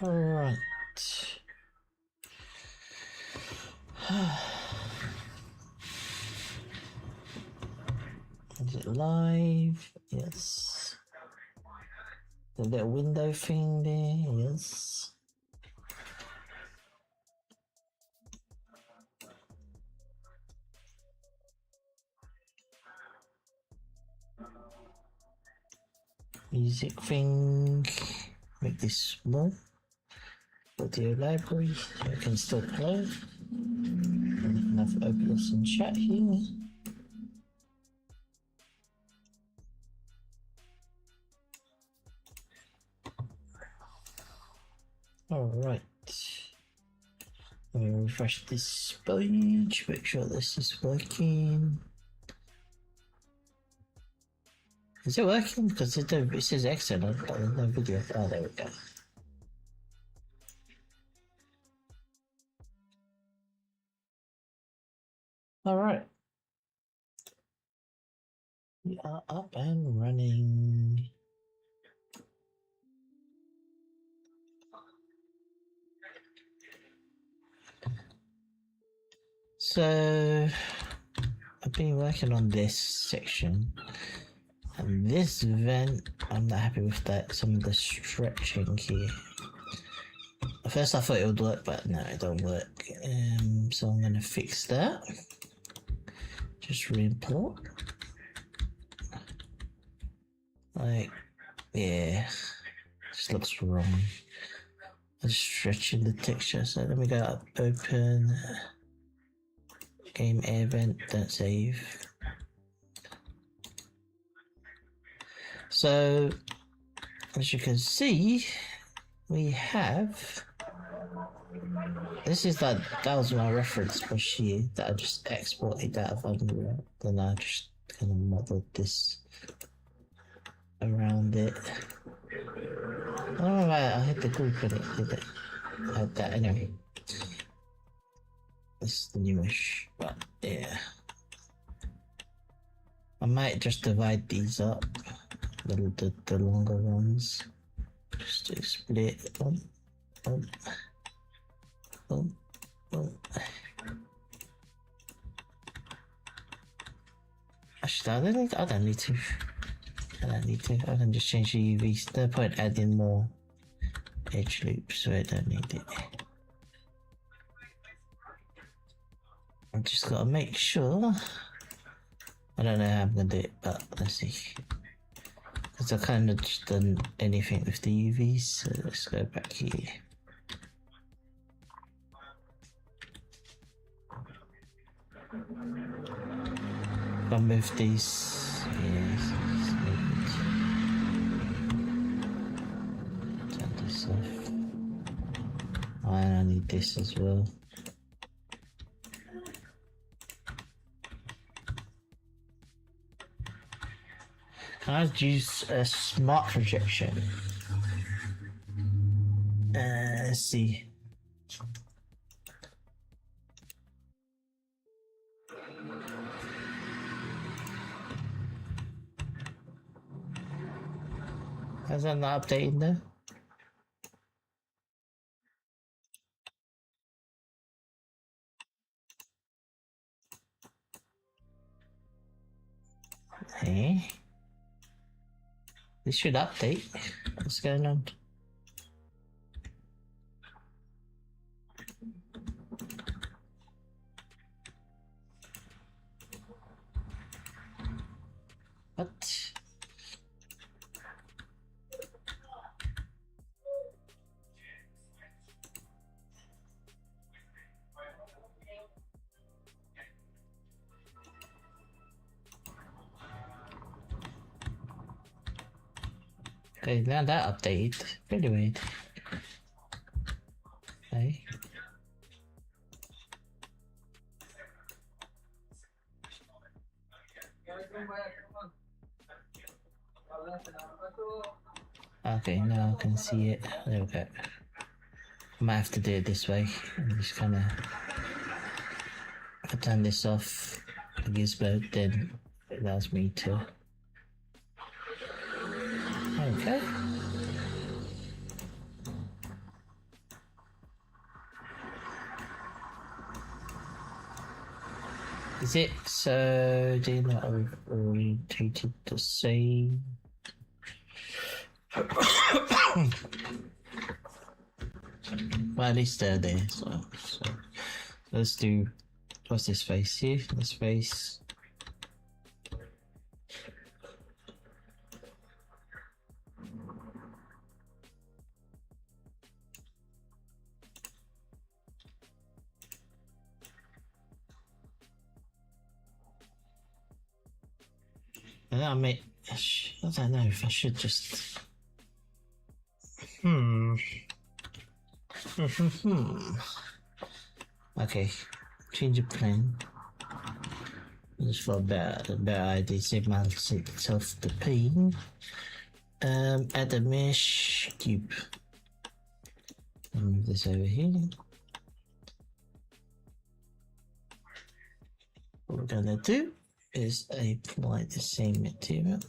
Alright. Is it live? Yes. The little window thing there, yes. Music thing. Make this small. Go to your library so it can still play. And you can have OBS and chat here. Alright. Let me refresh this page, make sure this is working. Is it working? Because it says excellent, but there's no video. Oh, there we go. Alright. We are up and running. So, I've been working on this section. And this vent, I'm not happy with that. Some of the stretching here. At first I thought it would work, but no, it don't work. So I'm gonna fix that. Just re-import. Like, yeah, just looks wrong. I'm just stretching the texture. So let me go up, open, game air vent, don't save. So, as you can see, we have, this is that was my reference machine that I just exported out of Unreal. Then I just kind of modeled this around it. I don't know why I hit the group in it, did it? I had that anyway. This is the newish, but yeah. I might just divide these up, the longer ones, just to split. Actually, I don't need to. I can just change the UVs. No point adding more edge loops, so I don't need it. I just gotta make sure. I don't know how I'm gonna do it, but let's see. Because I kind of just done anything with the UVs, so let's go back here. I'll move these. Yes, turn this off. I need this as well. Can I use a smart projection? Let's see. Has that not updated there? Hey. This should update. What's going on? What? Okay, now that updated. Really weird. Okay. Okay, now I can see it. There we go. I might have to do it this way. I'm just kind of. If I turn this off, the gizmo, then it allows me to. Okay. Is it so they're not orientated the same? Well, at least they're there. So let's do. What's this face here? This face. And I may. I don't know if I should just. Okay, change the plan. Just for a better idea, save myself the pain. Add a mesh cube. Move this over here. What we're gonna do is apply the same material.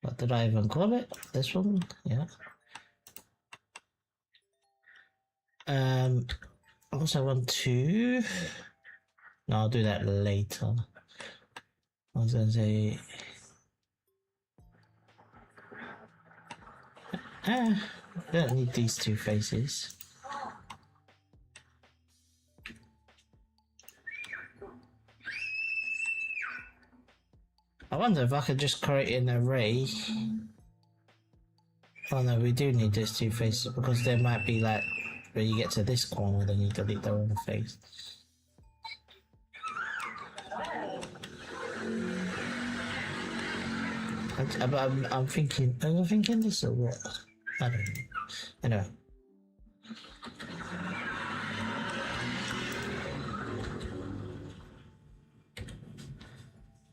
What did I even call it? This one? Yeah. Also want to. No, I'll do that later. I was gonna say. I don't need these two faces. I wonder if I could just create an array. Oh no, we do need these two faces because there might be like when you get to this corner, then you delete their own face. I'm thinking, overthinking this or what? I don't know. Anyway.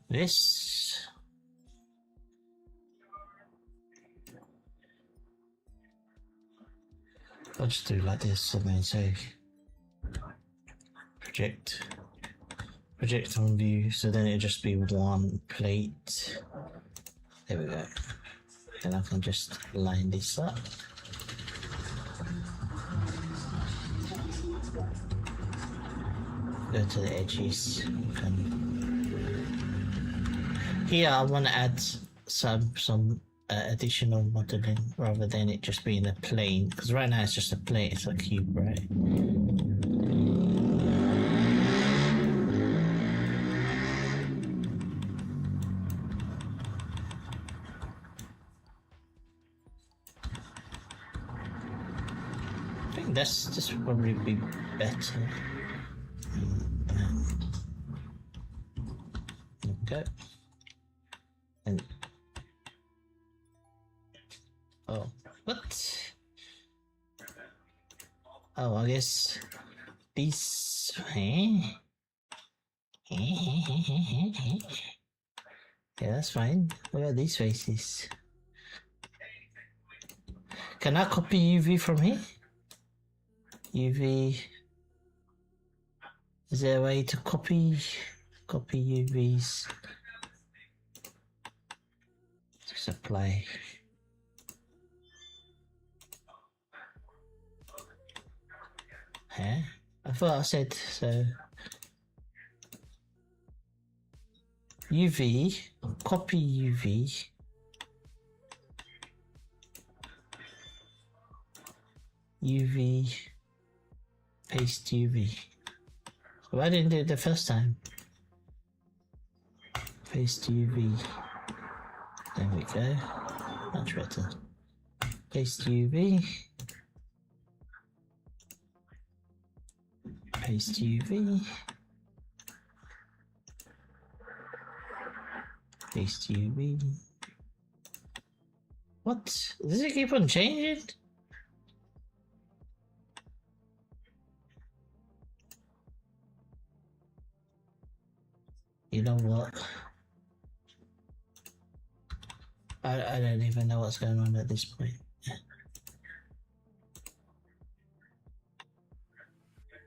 This. I'll just do like this and then say project on view, so then it'll just be one plate. There we go. Then I can just line this up. Go to the edges. Here I want to add some additional modeling rather than it just being a plane, because right now it's just a plane, it's a cube, right? I think this would probably be better. Okay. And oh, what? Oh, I guess these. Yeah, that's fine. What about these faces? Can I copy UV from here? UV. Is there a way to copy UVs? Just apply. Huh? I thought I said so. UV, copy UV. UV, paste UV. Why didn't do it the first time? Paste UV. There we go. Much better. Paste UV. Paste UV. Paste UV. What? Does it keep on changing? You know what? I don't even know what's going on at this point.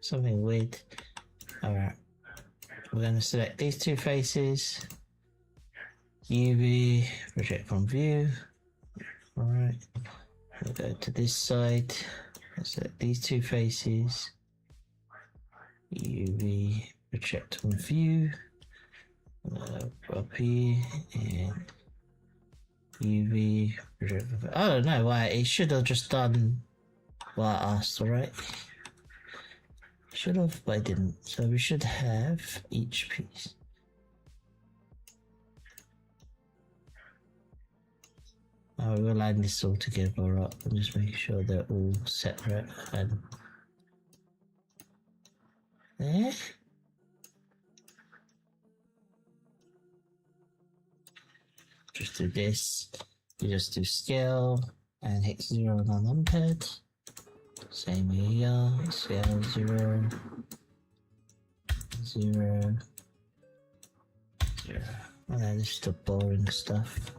Something weird. Alright. We're going to select these two faces. UV, project from view. Alright. We'll go to this side. Let's select these two faces. UV project on view, up here, and UV project. I don't know why it should have just done what I asked, right? Should have, but I didn't. So we should have each piece. I will line this all together up and just make sure they're all separate and there. Just do this. You just do scale and hex 0 on our numpad. Same here, scale 0, 0, 0. Oh, no, this is the boring stuff.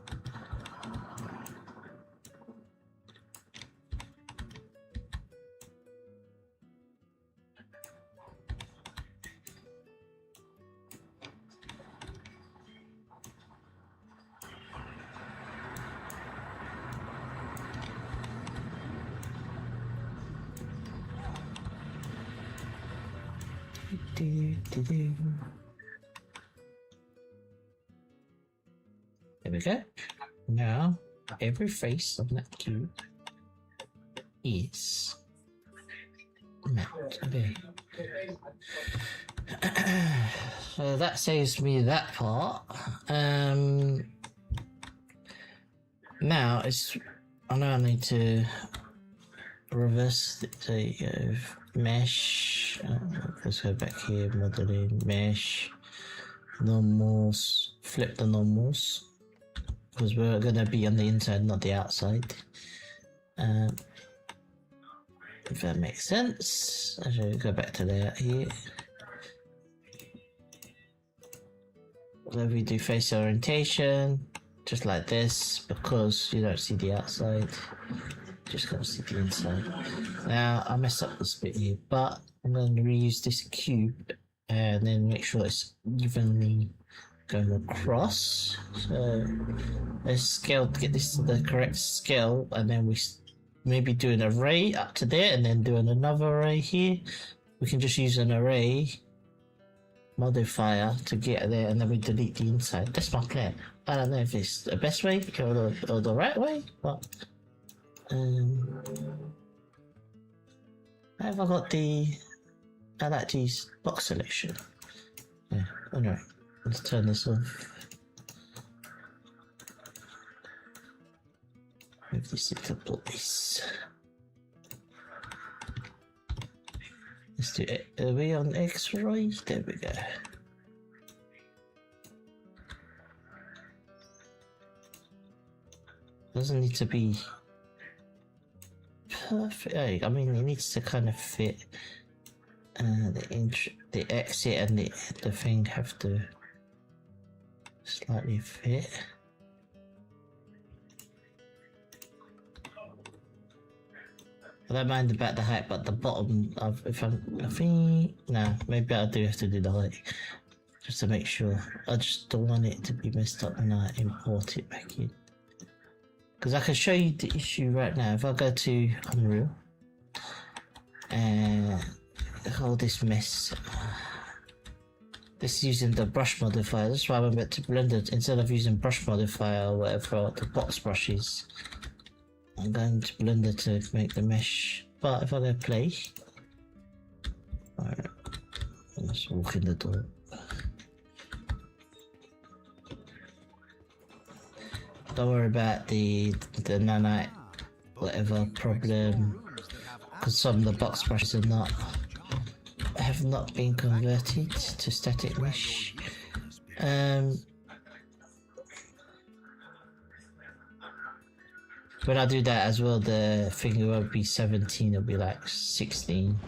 There we go. Now, every face on that cube is mapped. Okay. So that saves me that part. Now it's. I know I need to reverse the mesh. Let's go back here, modeling, mesh, normals, flip the normals because we're gonna be on the inside, not the outside. If that makes sense, I should go back to layout here. So we do face orientation, just like this, because you don't see the outside. Just gonna see the inside. Now I messed up this bit here, but I'm going to reuse this cube and then make sure it's evenly going across. So let's scale to get this to the correct scale, and then we maybe do an array up to there, and then do another array here. We can just use an array modifier to get there, and then we delete the inside. That's my plan. I don't know if it's the best way or the right way, but. Have I got the? I like to use box selection. Yeah, alright. Let's turn this off. Move this into place. Let's do it. Are we on X-ray? There we go. Doesn't need to be perfect. I mean, it needs to kind of fit. The exit and the thing have to slightly fit. I don't mind about the height, but the bottom of I think no, maybe I do have to do the height just to make sure. I just don't want it to be messed up when I import it back in. Because I can show you the issue right now. If I go to Unreal and all this mess, this is using the brush modifier. That's why I went back to Blender instead of using brush modifier or whatever the box brushes. I'm going to Blender to make the mesh. But if I go play, alright, let's walk in the door. Don't worry about the nanite whatever problem, because some of the box brushes are have not been converted to static mesh. When I do that as well, the thing won't be 17, it'll be like 16.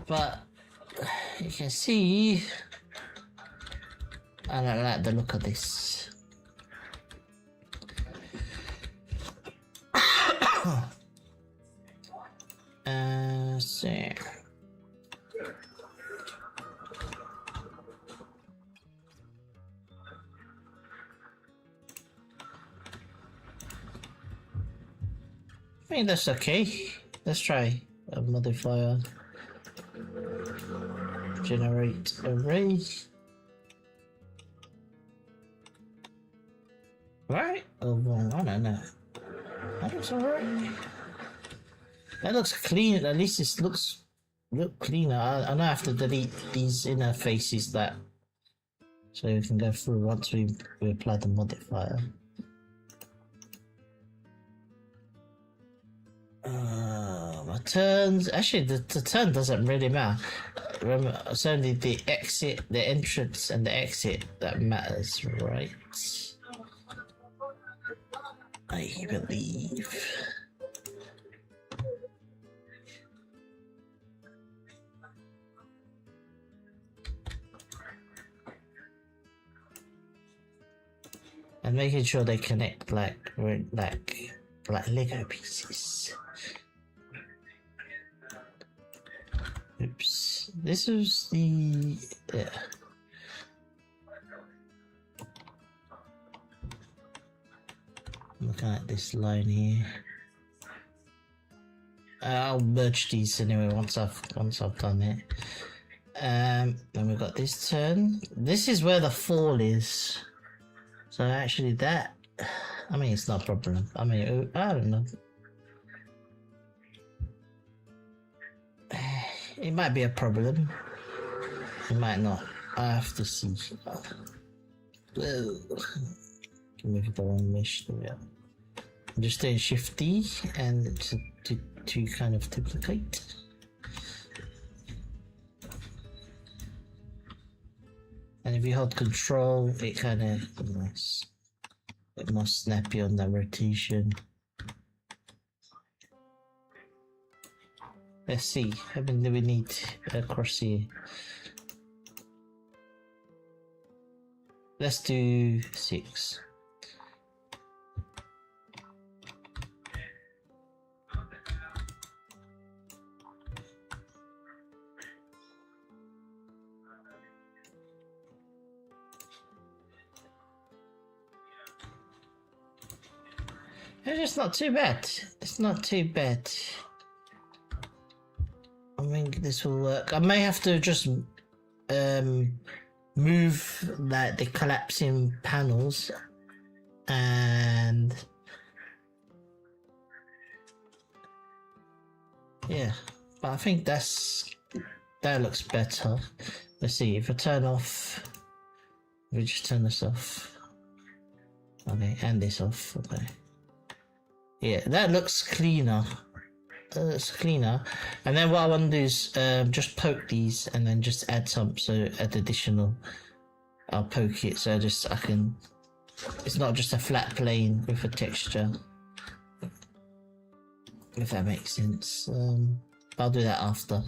But you can see I don't like the look of this. So think that's okay. Let's try a modifier. Generate array. Right? Oh, well, I don't know. That looks alright. That looks clean. At least it look cleaner. I don't have to delete these interfaces that, so we can go through once we apply the modifier. My turns. Actually, the turn doesn't really matter. Remember, it's only the exit, the entrance, and the exit that matters, right? I believe. And making sure they connect like Lego pieces. Oops. This is the looking at this line here. I'll merge these anyway once I've done it. Then we've got this turn. This is where the fall is. So actually that, I mean, it's not a problem. I mean, I don't know. It might be a problem. It might not. I have to see. Maybe the wrong mesh. Yeah. I'm just doing Shift D and to kind of duplicate. And if you hold Control, it kind of it more snappy on that rotation. Let's see, how many do we need across here? Let's do 6. It's not too bad. It's not too bad. I think this will work. I may have to just move like the collapsing panels and yeah, but I think that looks better. Let's see, if I turn off, we just turn this off. Okay, and this off. Okay. Yeah, that looks cleaner. It's cleaner. And then what I want to do is just poke these and then just add some, so add additional. I'll poke it so I can. It's not just a flat plane with a texture. If that makes sense. I'll do that after.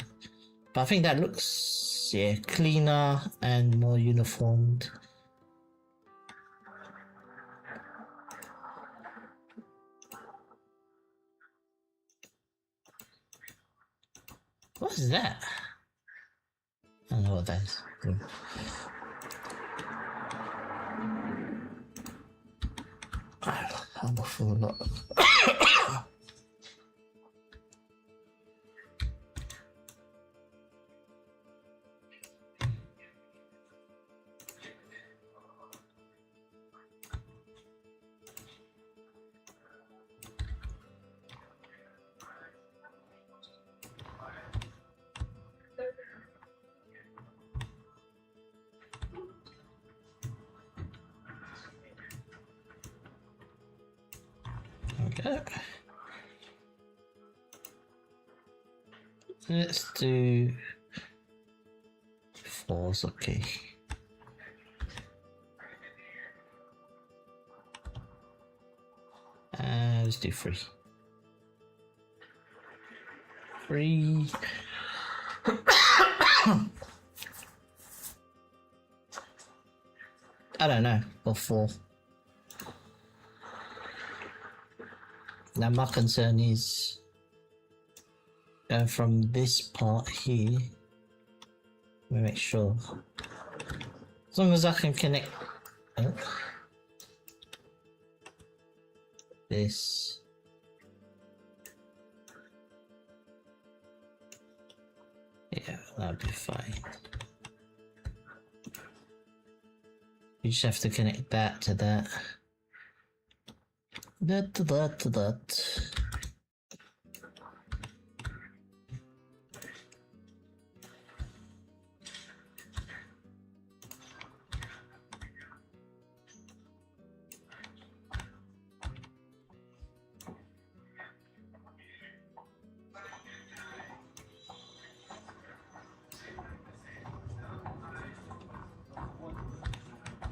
But I think that looks, yeah, cleaner and more uniformed. What is that? I don't know what that is. I'm a fool. Okay. Let's do 4's okay. Let's do 3. 3. I don't know, or 4. Now my concern is from this part here, let me make sure, as long as I can connect this Yeah, that'll be fine. You just have to connect that to that. That to that to that.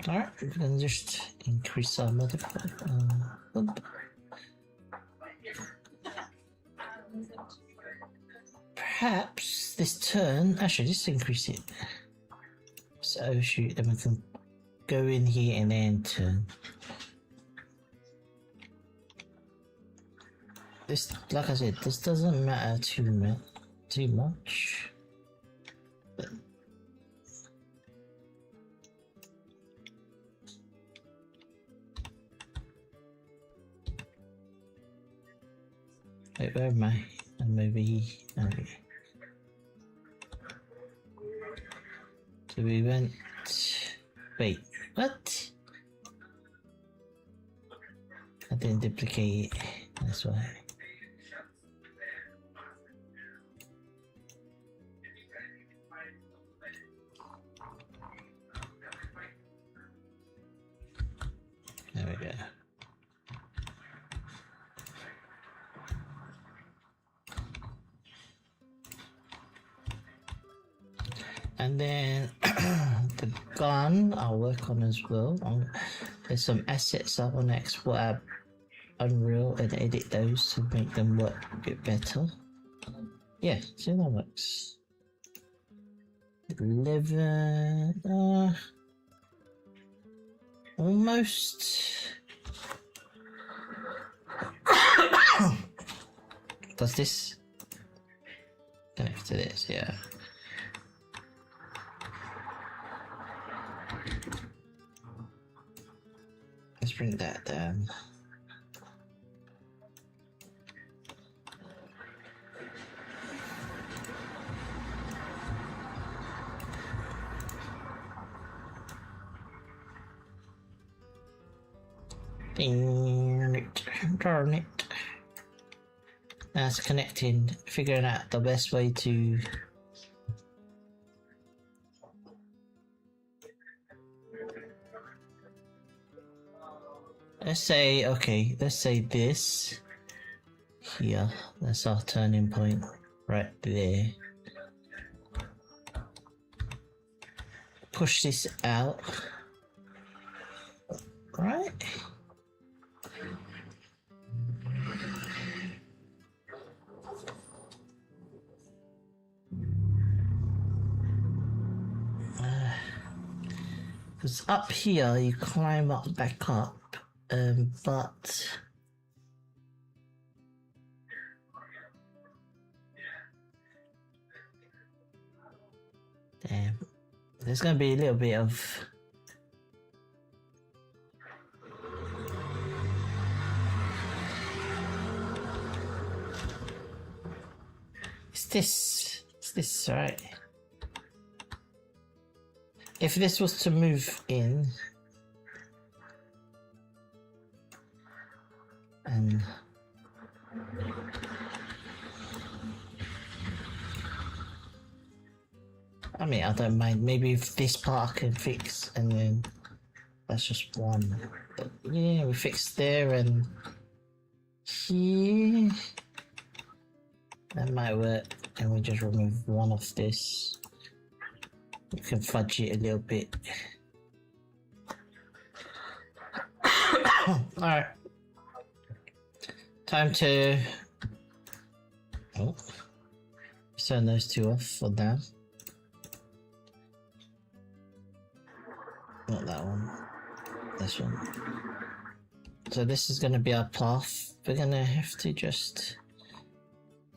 Alright, we can just increase our modifier. Perhaps this turn, actually just increase it. So shoot, then we can go in here and then turn. This, like I said, this doesn't matter too much. But wait, where am I? And maybe okay. So we went. Wait, what? I didn't duplicate it. That's why. There we go. And then the gun I'll work on as well. There's some assets I want to export out Unreal and edit those to make them work a bit better. Yeah, see that works. 11 almost. Does this connect to this? Yeah. Let's bring that down. Darn it. That's connecting, figuring out the best way to let's say this here, that's our turning point right there. Push this out, right? Because up here you climb up back up, but damn, there's gonna be a little bit of is this right? If this was to move in and I mean, I don't mind. Maybe if this part I can fix and then that's just one. But yeah, we fix there and here. That might work. And we just remove one of this. We can fudge it a little bit. Alright. Time to turn those two off for now. Not that one. This one. So this is gonna be our path. We're gonna have to just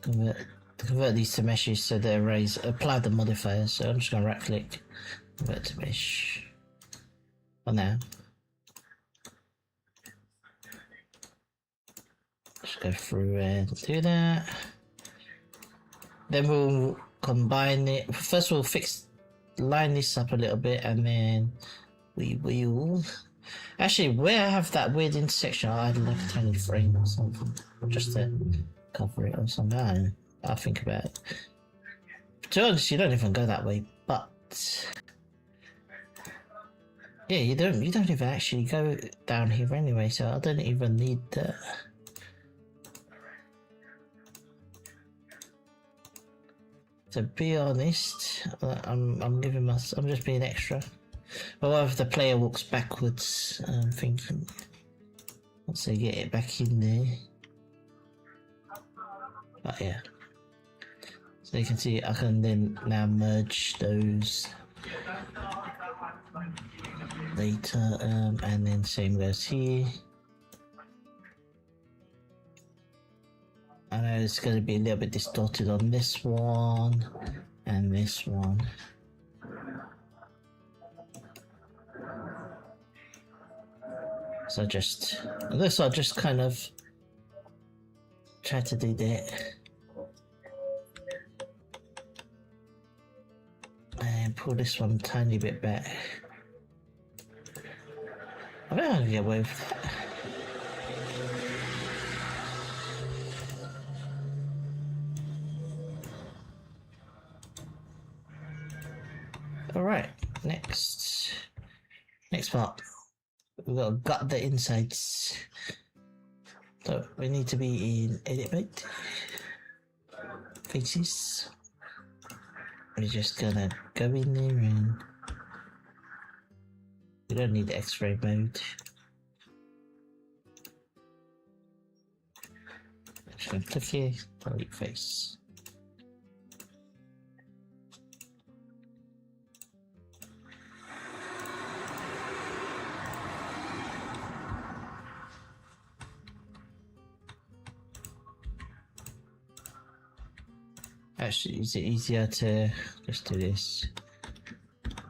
convert these to meshes so they apply the modifiers. So I'm just gonna right click, convert to mesh for now. Just go through and do that. Then we'll combine it. First we'll line this up a little bit, and then we will. Actually, where I have that weird intersection, I'll add like a tiny frame or something, just to cover it or something. I'll think about it. To be honest, you don't even go that way, but yeah, you don't even actually go down here anyway, so I don't even need the. To be honest, I'm just being extra. Well, if the player walks backwards, I'm thinking once they get it back in there. But yeah, so you can see I can then now merge those later, and then same goes here. I know it's going to be a little bit distorted on this one and this one. So I'll just kind of try to do that. And pull this one a tiny bit back. I think I can get away with that. Alright, next part. We've got to gut the insides. So we need to be in edit mode. Faces. We're just gonna go in there and we don't need X-ray mode. Just gonna click here, delete face. Actually, is it easier to just do this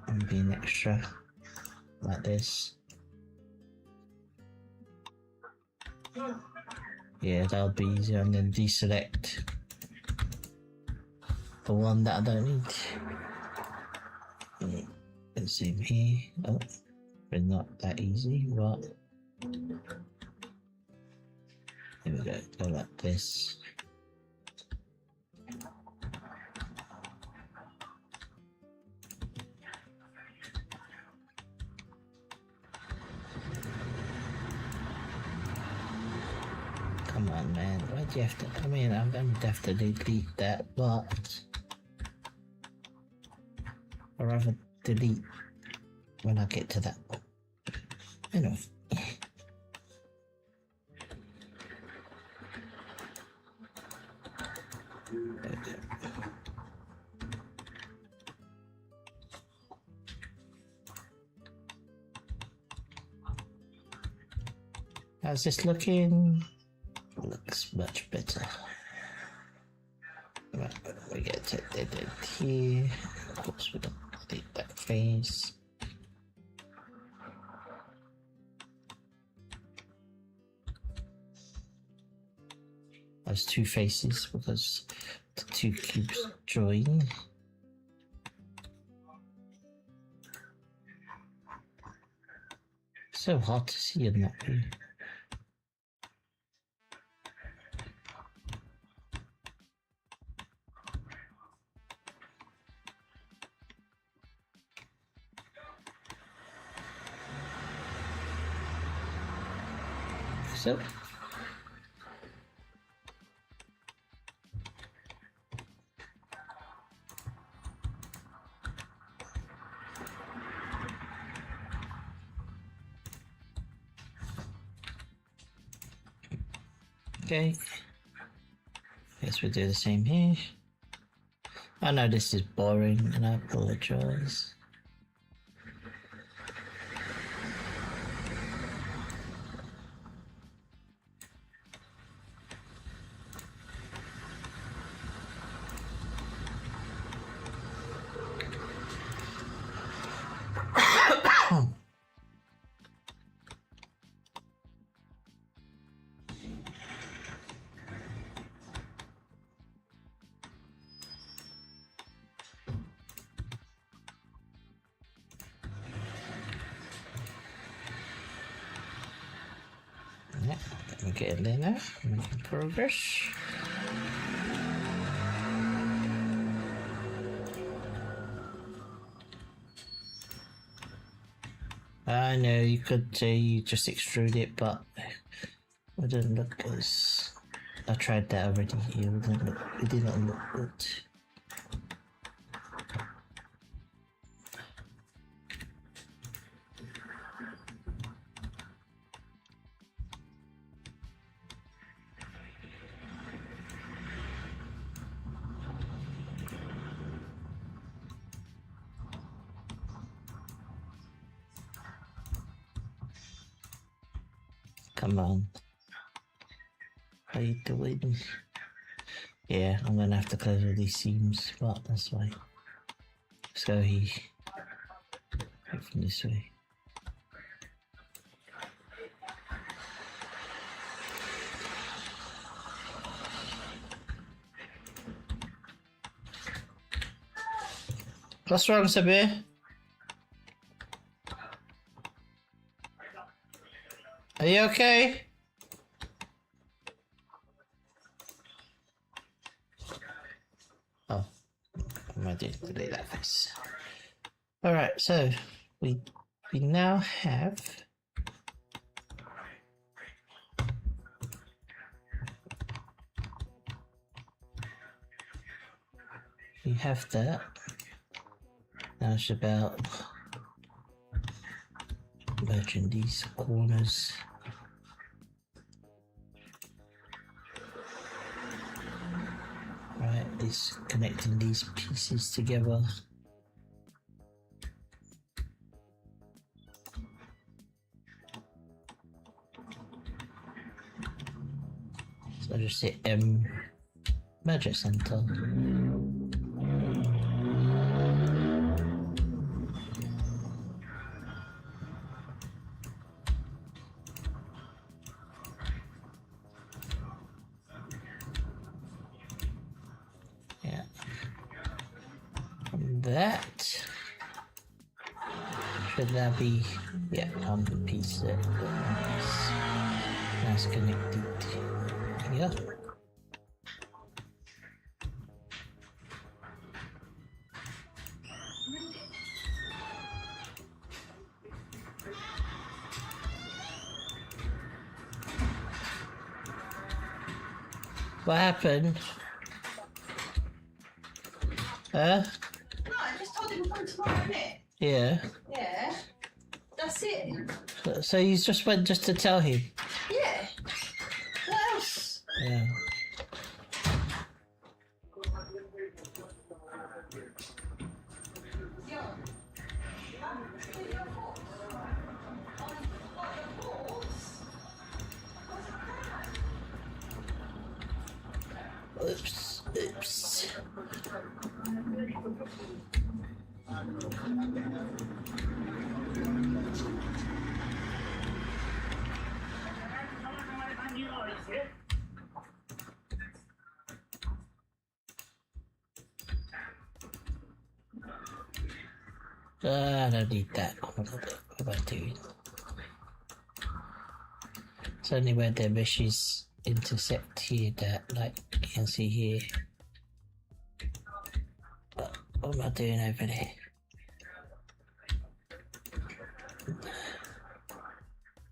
and be an extra like this? Yeah, that'll be easier, and then deselect the one that I don't need. Let's see here. Oh, but not that easy, but there we go. Go like this. Come on, man. Why do you have to? I mean, I'm going to have to delete that, but I'd rather delete when I get to that point. Anyway. How's this looking? Looks much better. Right, we get to edit here. Of course, we don't delete that face. There's two faces because the two cubes join. So hard to see in that view. So okay, guess we'll do the same here. I know this is boring and I apologize. getting there now. Making progress. I know you could say you just extrude it, but it didn't look as. I tried that already. It did not look good. Come on. How you doing? Yeah, I'm gonna have to close all these seams, but that's fine. Let's go here. Go from this way. What's wrong, Sabir? Are you okay? Oh, I did delete that face. All right, so we now have that. Now it's about merging these corners. Right, it's connecting these pieces together. So just hit merge at center. Yeah. And that should now be one piece there. Nice connected. Yeah. What happened? Huh? No, I just told him to come tomorrow, innit? Yeah. Yeah. That's it. So you just went just to tell him? Yeah. What else? Yeah. Oops. I don't need that. What am I doing? It's only where the meshes intersect here that, like you can see here. But what am I doing over there?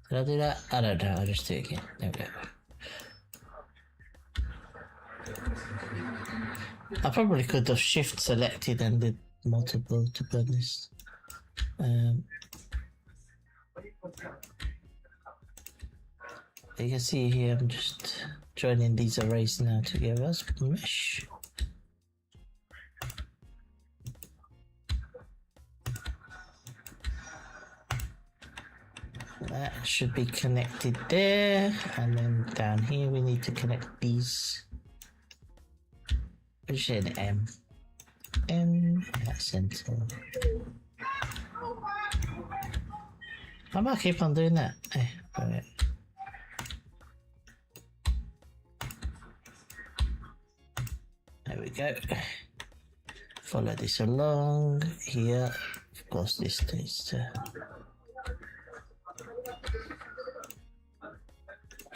Did I do that? I don't know, I'll just do it again. There we go. I probably could have shift selected and did multiple, to be honest. You can see here I'm just joining these arrays now together as mesh. That should be connected there, and then down here we need to connect these. Which is an M at center. Why am I keep on doing that? Right. There we go. Follow this along here. Of course, this needs to.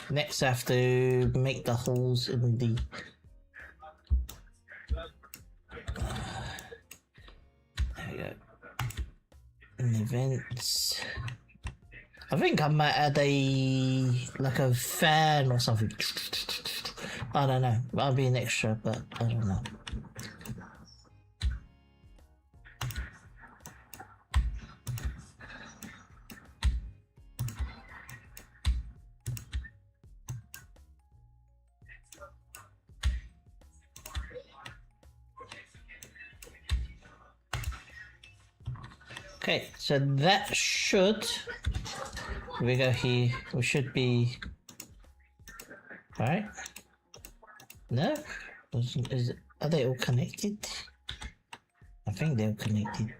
Next, I have to make the holes in the. There we go. In events. I think I might add like a fan or something. I don't know. That'll be an extra, but I don't know. Okay, so that should. Here we go here. We should be. Alright. No? Are they all connected? I think they're connected.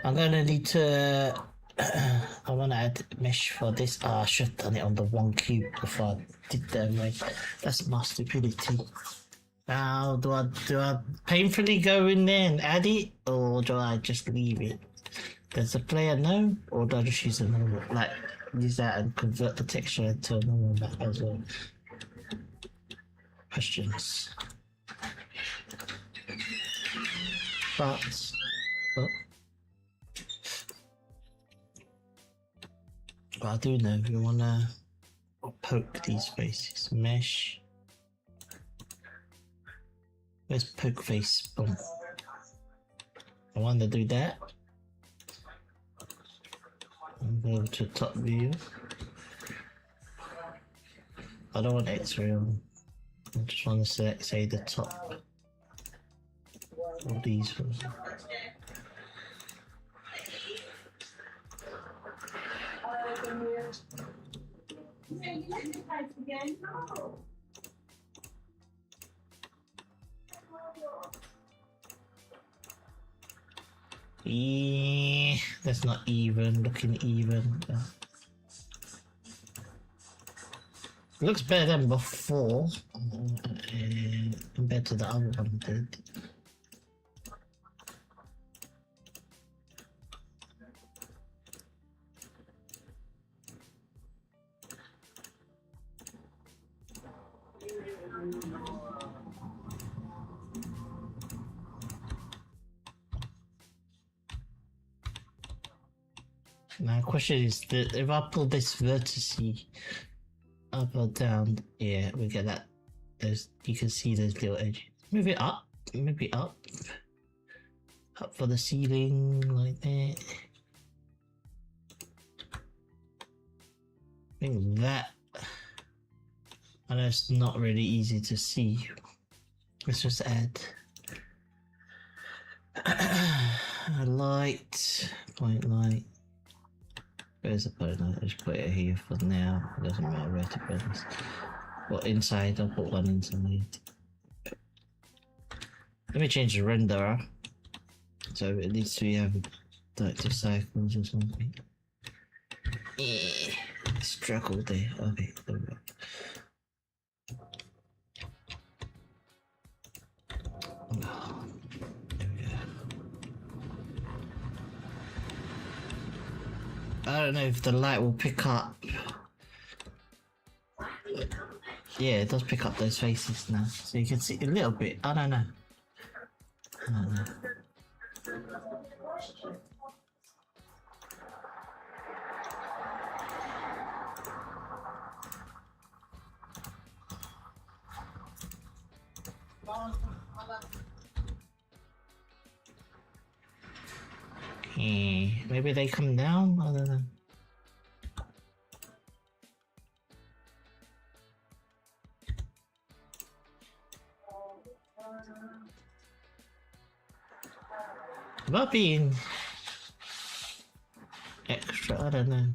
I'm gonna need to. I wanna add mesh for this. I should have done it on the one cube before I did that way. That's my stupidity. Now, do I painfully go in there and add it, or do I just leave it? Does the player know, or do I just use a normal, like use that and convert the texture into a normal map as well? Questions. But, oh. But I do know we wanna poke these faces. Mesh. Where's poke face? Boom. I want to do that. And go to top view. I don't want X-ray on. I just want to select, say, the top. All these ones. Yeah, that's not even looking even. It looks better than before, compared to the other one did. Now, the question is that if I pull this vertice up or down, yeah, we get that. There's, you can see those little edges. Move it up, maybe up for the ceiling like that. I think that. I know it's not really easy to see. Let's just add a light, point light. Where's the point light? I'll just put it here for now. It doesn't matter where to put this. Well, inside, I'll put one inside. Let me change the renderer. So at least we have like 2 cycles or something. Struggle there. Okay, there we go. Oh, there we go. I don't know if the light will pick up. Yeah, it does pick up those faces now, so you can see a little bit. I don't know. I don't know. Maybe they come down? I don't know. About being extra, I don't know.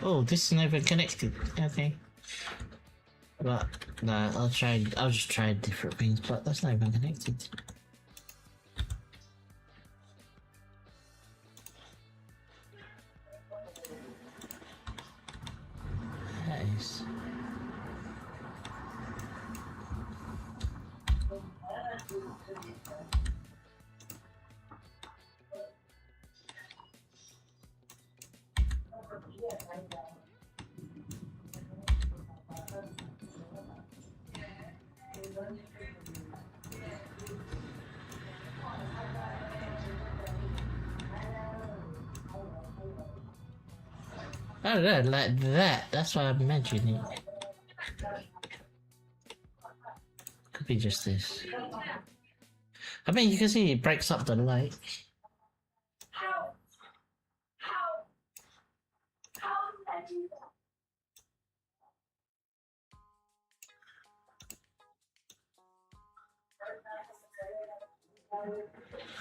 Oh, this is not even connected. Okay. But no, I'll just try different things, but that's not even connected. That is. I don't know, like that. That's why I'm imagining. Could be just this. I mean, you can see it breaks up the light.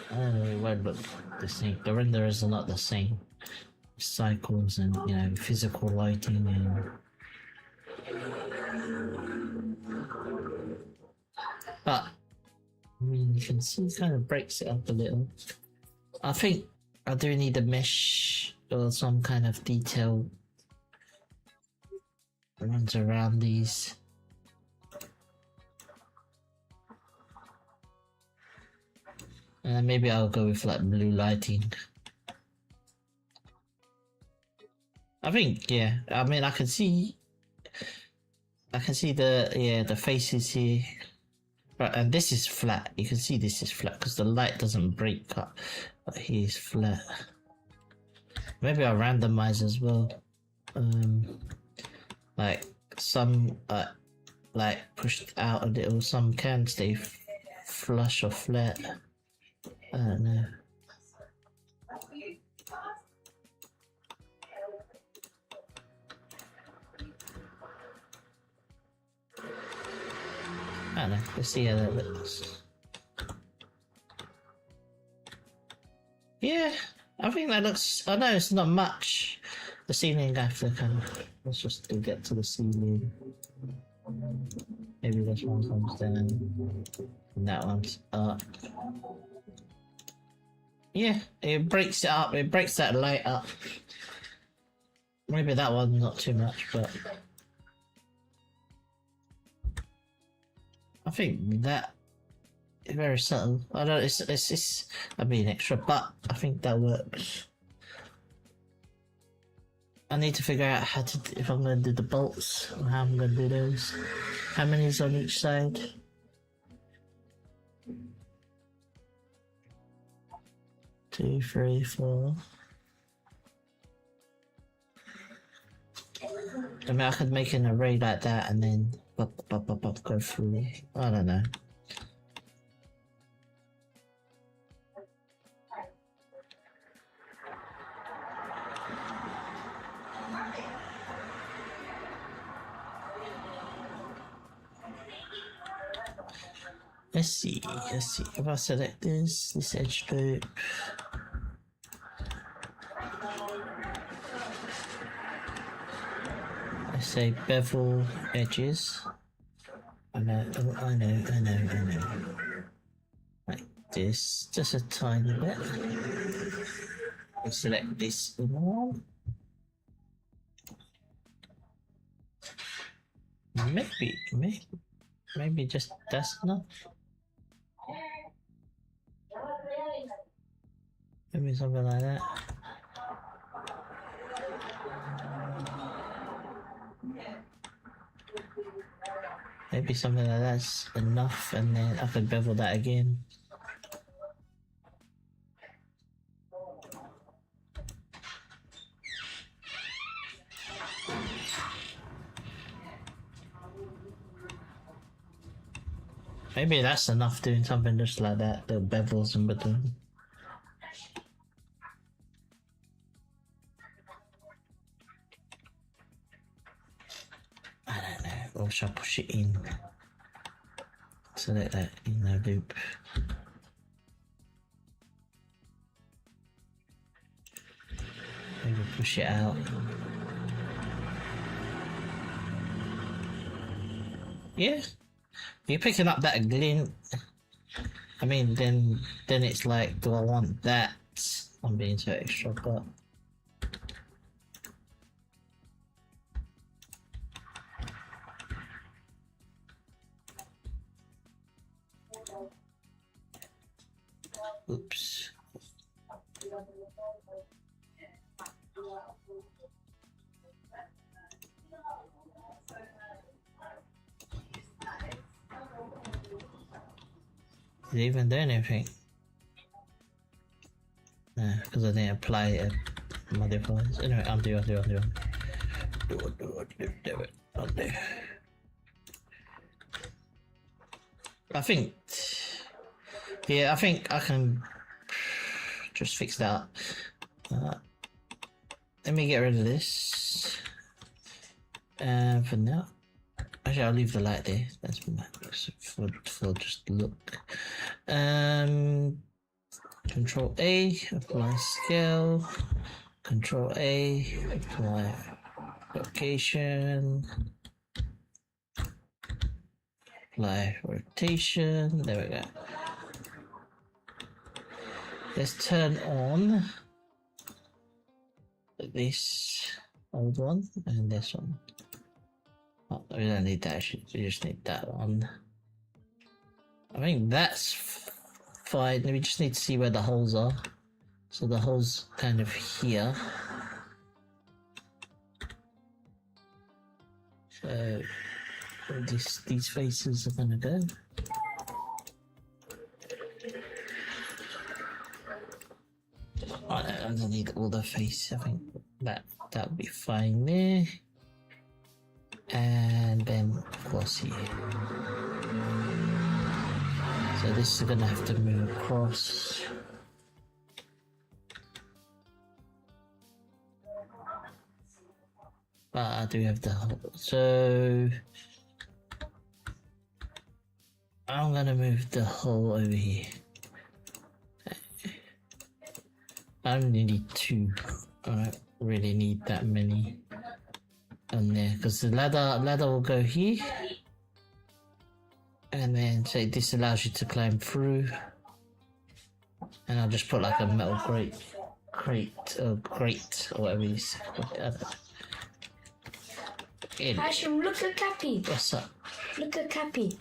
I don't know, it won't look the same. The renderers are not the same. Cycles and, you know, physical lighting and... But, I mean, you can see it kind of breaks it up a little. I think I do need a mesh or some kind of detail runs around these. And maybe I'll go with like blue lighting. I think, yeah. I mean, I can see the faces here. Right, and this is flat. You can see this is flat because the light doesn't break up. But here's flat. Maybe I'll randomize as well. Like some like pushed out a little. Some can stay flush or flat. I don't know. I don't know. Let's see how that looks. Yeah, I think that looks. I know it's not much. The ceiling after kind of. Let's just get to the ceiling. Maybe this one comes down. And that one's up. Yeah, it breaks it up. It breaks that light up. Maybe that one's not too much, but I think that is very subtle. I don't. It's I mean extra, but I think that works. I need to figure out how to if I'm going to do the bolts or how I'm going to do those. How many is on each side? Two, three, four. I mean, I could make an array like that and then go through. I don't know. Let's see. If I select this edge loop. I say bevel edges. I know. Like this, just a tiny bit. I select this one. Maybe just that's enough. Maybe something like that. Maybe something like that's enough, and then I could bevel that again. Maybe that's enough doing something just like that, the bevels in between. I don't know, or should I push it in? Select that in the loop. Maybe push it out. Yeah, you're picking up that glint. I mean, then it's like, do I want that? I'm being so extra, but oops. Did it even do anything? No, because I didn't apply it at my device. Anyway, undo. Do it. Undo. I think, yeah, I think I can just fix that. Let me get rid of this. For now, actually, I'll leave the light there. That's for just look. Control A, apply scale. Control A, apply location. Apply rotation. There we go. Let's turn on this old one and this one. Oh, we don't need that. We just need that one. I think that's fine. We just need to see where the holes are. So the holes kind of here. So these faces are gonna go. I don't need all the face. I think that'll be fine there. And then of course here. So this is gonna have to move across. But I do have the hole. So I'm gonna move the hole over here. I only need 2. I don't really need that many on there because the ladder will go here, and then say this allows you to climb through, and I'll just put like a metal grate or whatever you say. Ashim, look at Cappy. What's up? Look at Cappy.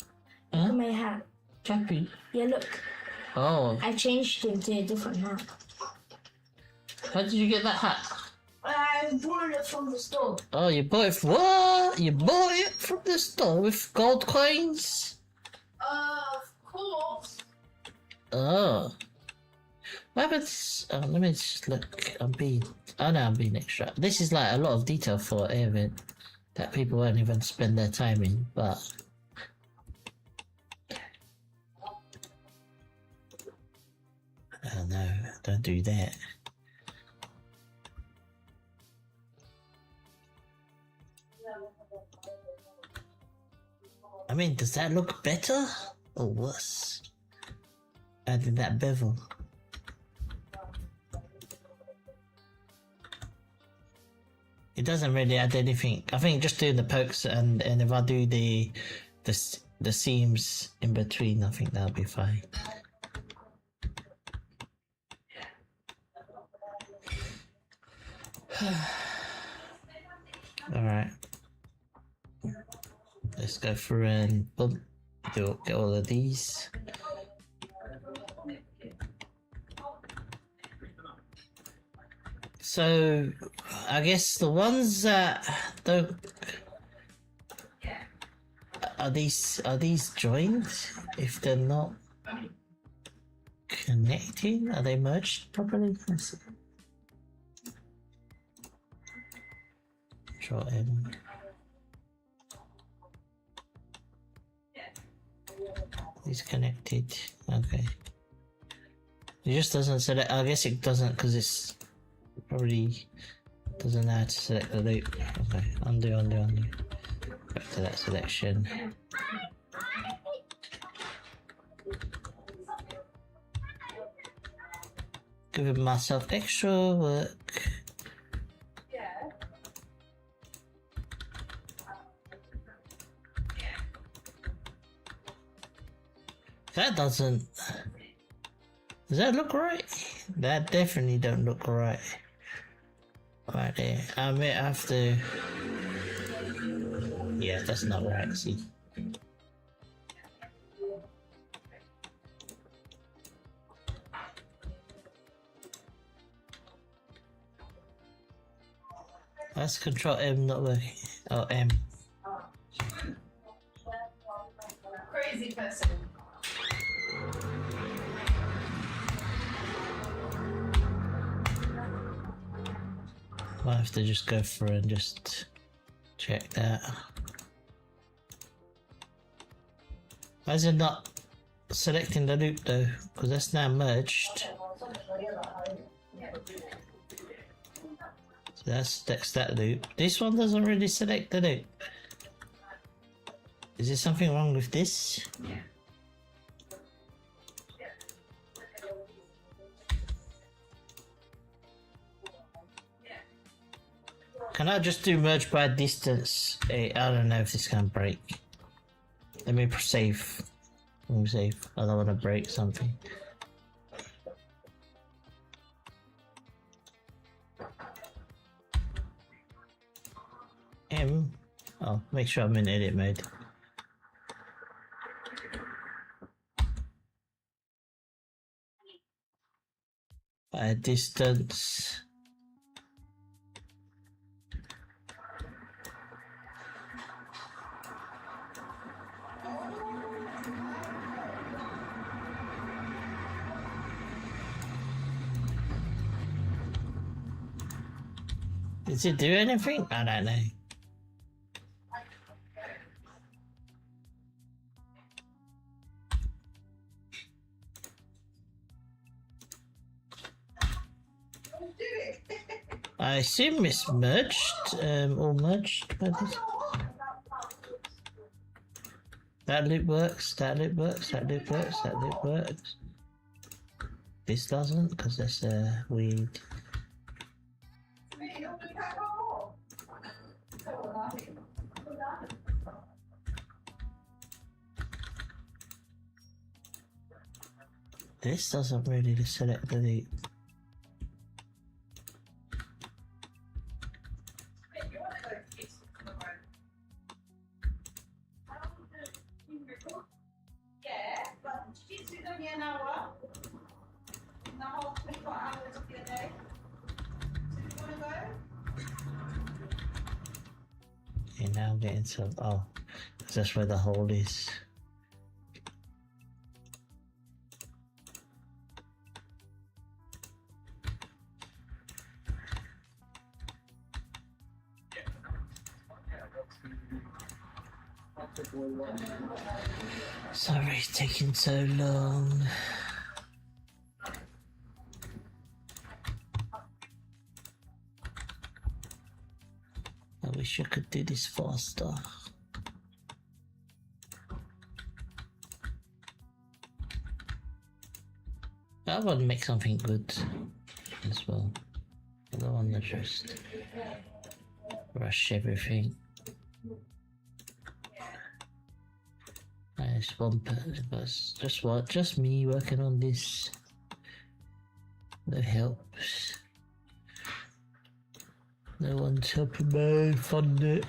Huh? Look at my hat. Cappy? Yeah, look. Oh. I changed it to a different hat. How did you get that hat? I bought it from the store. Oh, you bought it what? You bought it from the store with gold coins? Of course. Oh. What happens? Oh, let me just look. I'm being extra. This is like a lot of detail for an event that people won't even spend their time in, but oh no, don't do that. I mean, does that look better or worse? Adding that bevel. It doesn't really add anything. I think just doing the pokes and if I do the seams in between, I think that'll be fine. All right. Let's go through and boom, get all of these. So, I guess the ones that don't are these joined? If they're not connecting, are they merged properly? Let's see. Control M. It's connected. Okay. It just doesn't select. I guess it doesn't because it's probably doesn't know how to select the loop. Okay, undo. Back to that selection. Giving myself extra work. That doesn't. Does that look right? That definitely don't look right. Right there. I may have to. Yeah, that's not right. See. That's Control M not working. Oh, M. Crazy person. Might have to just go through and just check that. Why is it not selecting the loop though? Because that's now merged. So that's that loop. This one doesn't really select the loop. Is there something wrong with this? Can I just do merge by distance? I don't know if this can break. Let me save. Let me save. I don't want to break something. M. Oh, make sure I'm in edit mode. By distance. Does it do anything? I don't know. I assume it's merged, or merged by this. That loop works, that loop works, that loop works, that loop works. This doesn't, because that's weird. This doesn't really select the loop. Okay, now I'm getting some. Oh, that's where the hole is. Sorry it's taking so long. I wish I could do this faster. I want to make something good as well. I don't want to just rush everything. Nice one person, just me working on this. That helps. No one's helping me fund it.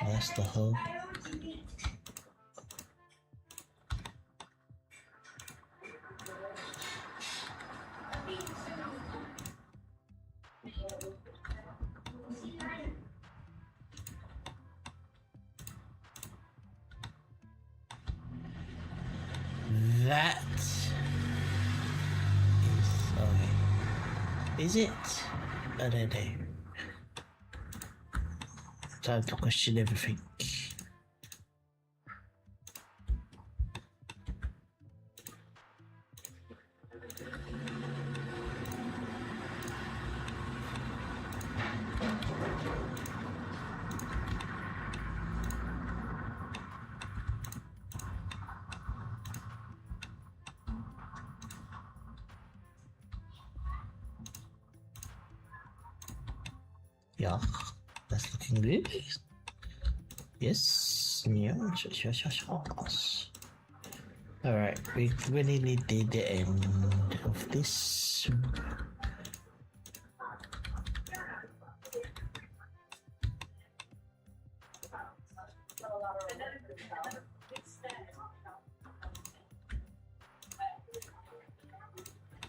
That's the hole. That is okay. Is it? I don't know. Time to question everything. Yeah, that's looking good. Yes, yes. Alright, we really need the end of this.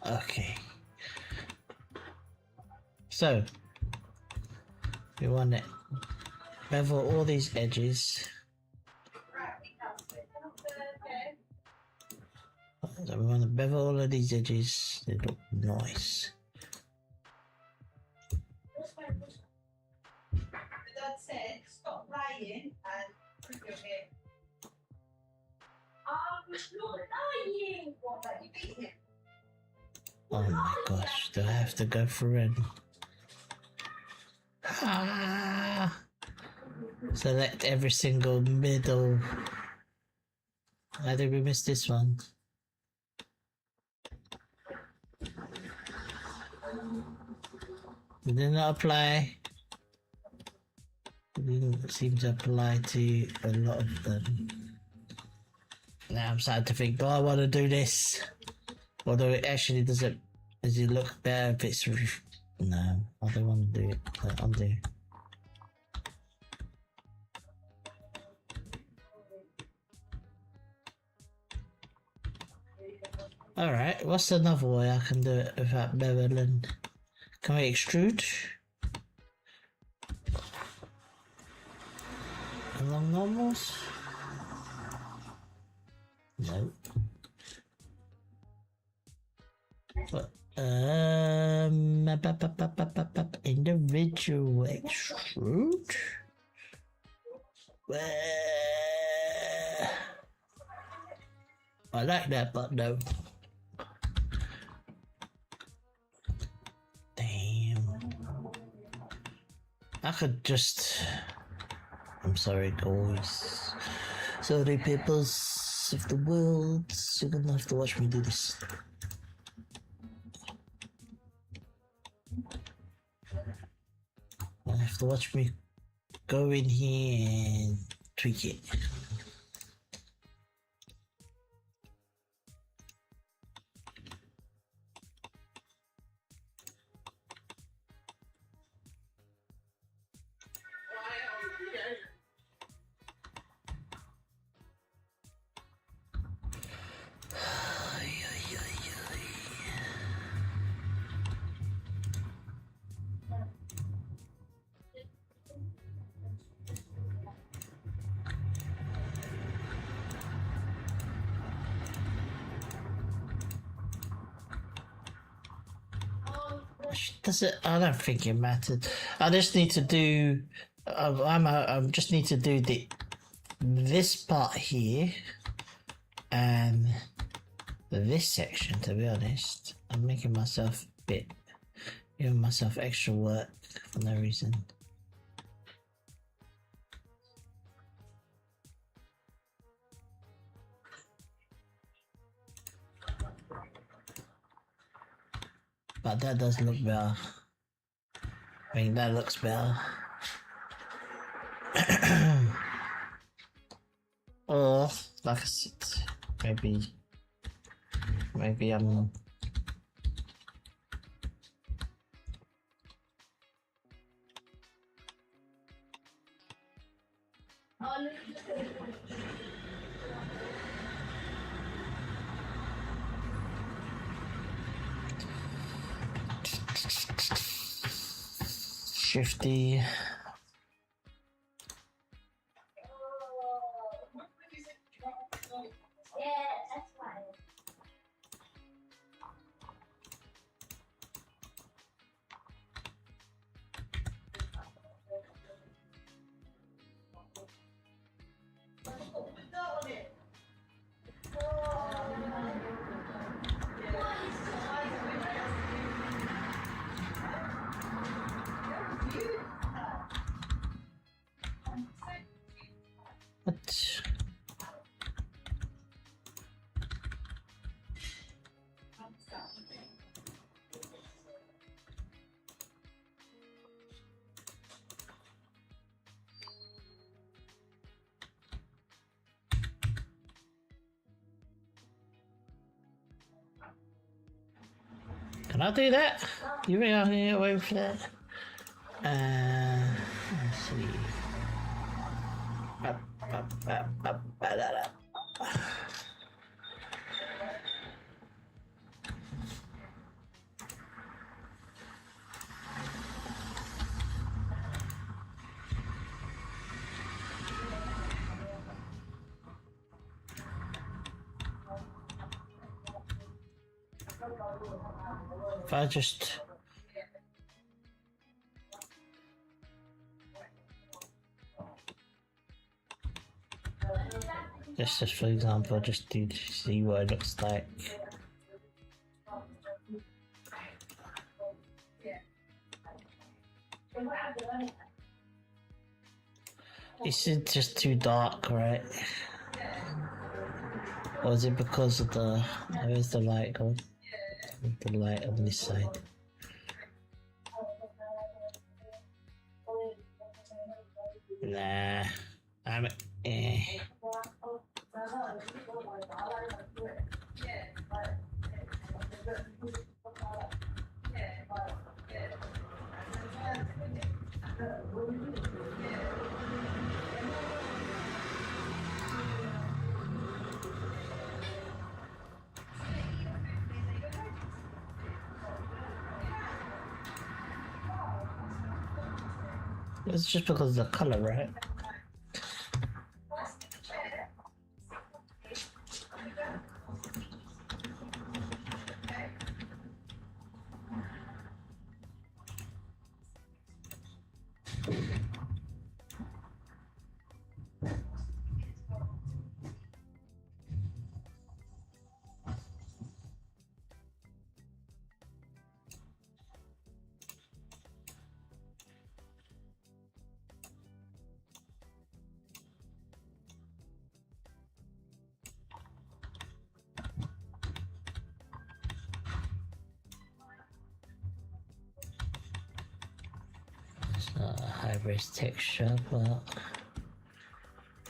Okay. So, we want to bevel all these edges. So we want to bevel all of these edges. They look nice. Dad said, stop lying and prove your hair. I'm not lying. What, that you beat him? Oh my gosh, do I have to go through it? Ah! Select every single middle. How did we miss this one? Did it not apply? It didn't seem to apply to a lot of them. Now I'm starting to think, do I want to do this? Although it actually does it look better if it's... No, I don't want to do it. Undo. Alright, what's another way I can do it without beveling? Can we extrude? Along normals? No. But, individual extrude? I like that, but no. Damn. I could just... I'm sorry, guys. Sorry, peoples of the world. You're gonna have to watch me do this. You have to watch me go in here and tweak it. Does it? I don't think it mattered. I just need to do. I just need to do this part here and this section. To be honest, I'm making myself giving myself extra work for no reason. But that does look better. I mean, that looks better. Or, like I said, maybe I'm... Shifty. What? Can I do that? You think I can get away with that? Let's see. If I just for example, just do to see what it looks like. Is it just too dark, right? Or is it because of the where's the light going? The light on this side. Nah, I'm It's just because of the color, right? High-res texture, but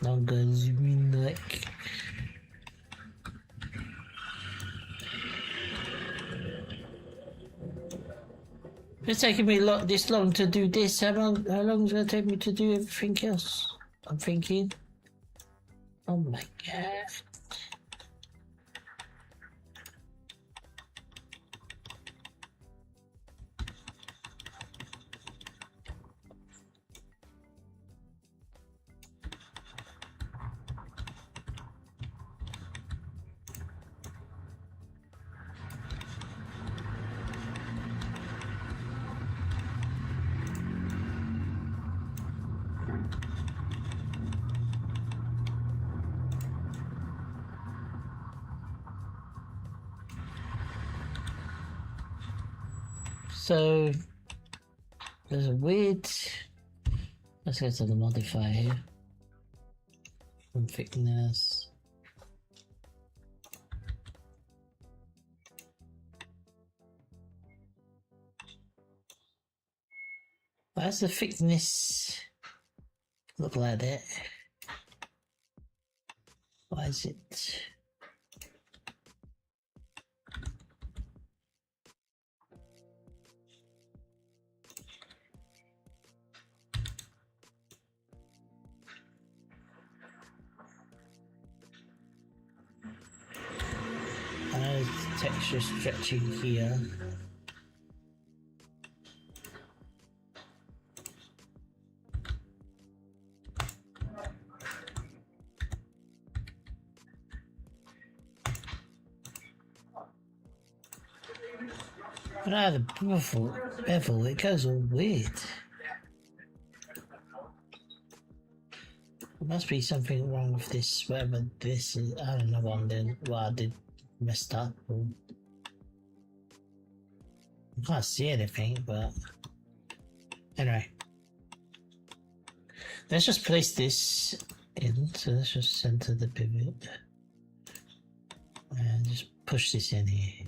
not gonna zoom in like. It's taking me this long to do this. How long is it gonna take me to do everything else? I'm thinking. Oh my god. So there's a weird. Let's go to the modifier here. From thickness. Why does the thickness look like that? Why is it? Texture stretching here. Now the bevel, it goes all weird. There must be something wrong with this, whatever this is. I don't know what I'm doing, what I did messed up. I can't see anything, but anyway. Let's just place this in, so let's just center the pivot. And just push this in here.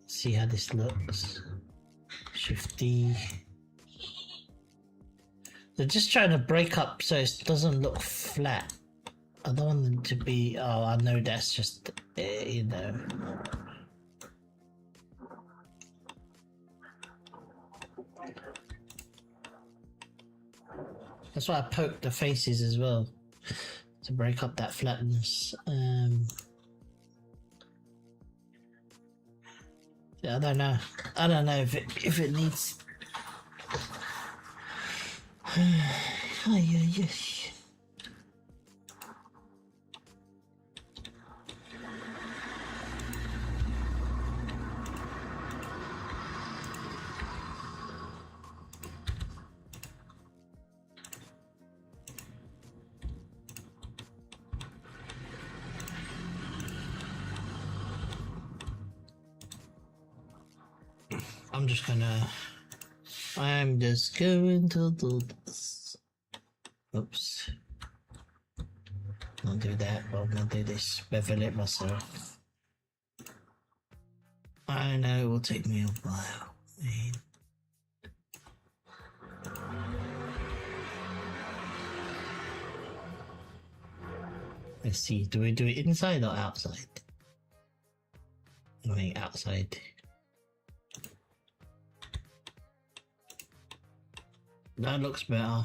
See how this looks. Shift D. They're just trying to break up so it doesn't look flat. I don't want them to be, oh, I know that's just, you know. That's why I poked the faces as well to break up that flatness. Yeah, I don't know. I don't know if it needs. Oh, yeah. I'm just going to do this. Oops. Don't do that, but I'm gonna do this. Bevel it myself. I know it will take me a while. Man. Let's see, do we do it inside or outside? I mean outside. That looks better.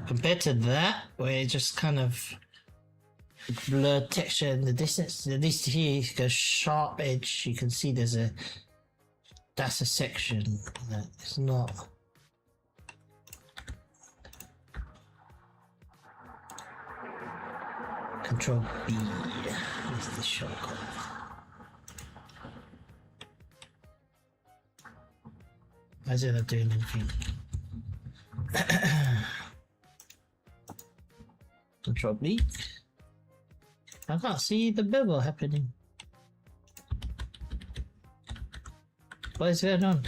Compared to that, where it just kind of blurred texture in the distance, at least here you go sharp edge, you can see that's a section that is not. Control B is the shortcut. Why is it not doing anything? Control B. I can't see the bevel happening. What is going on?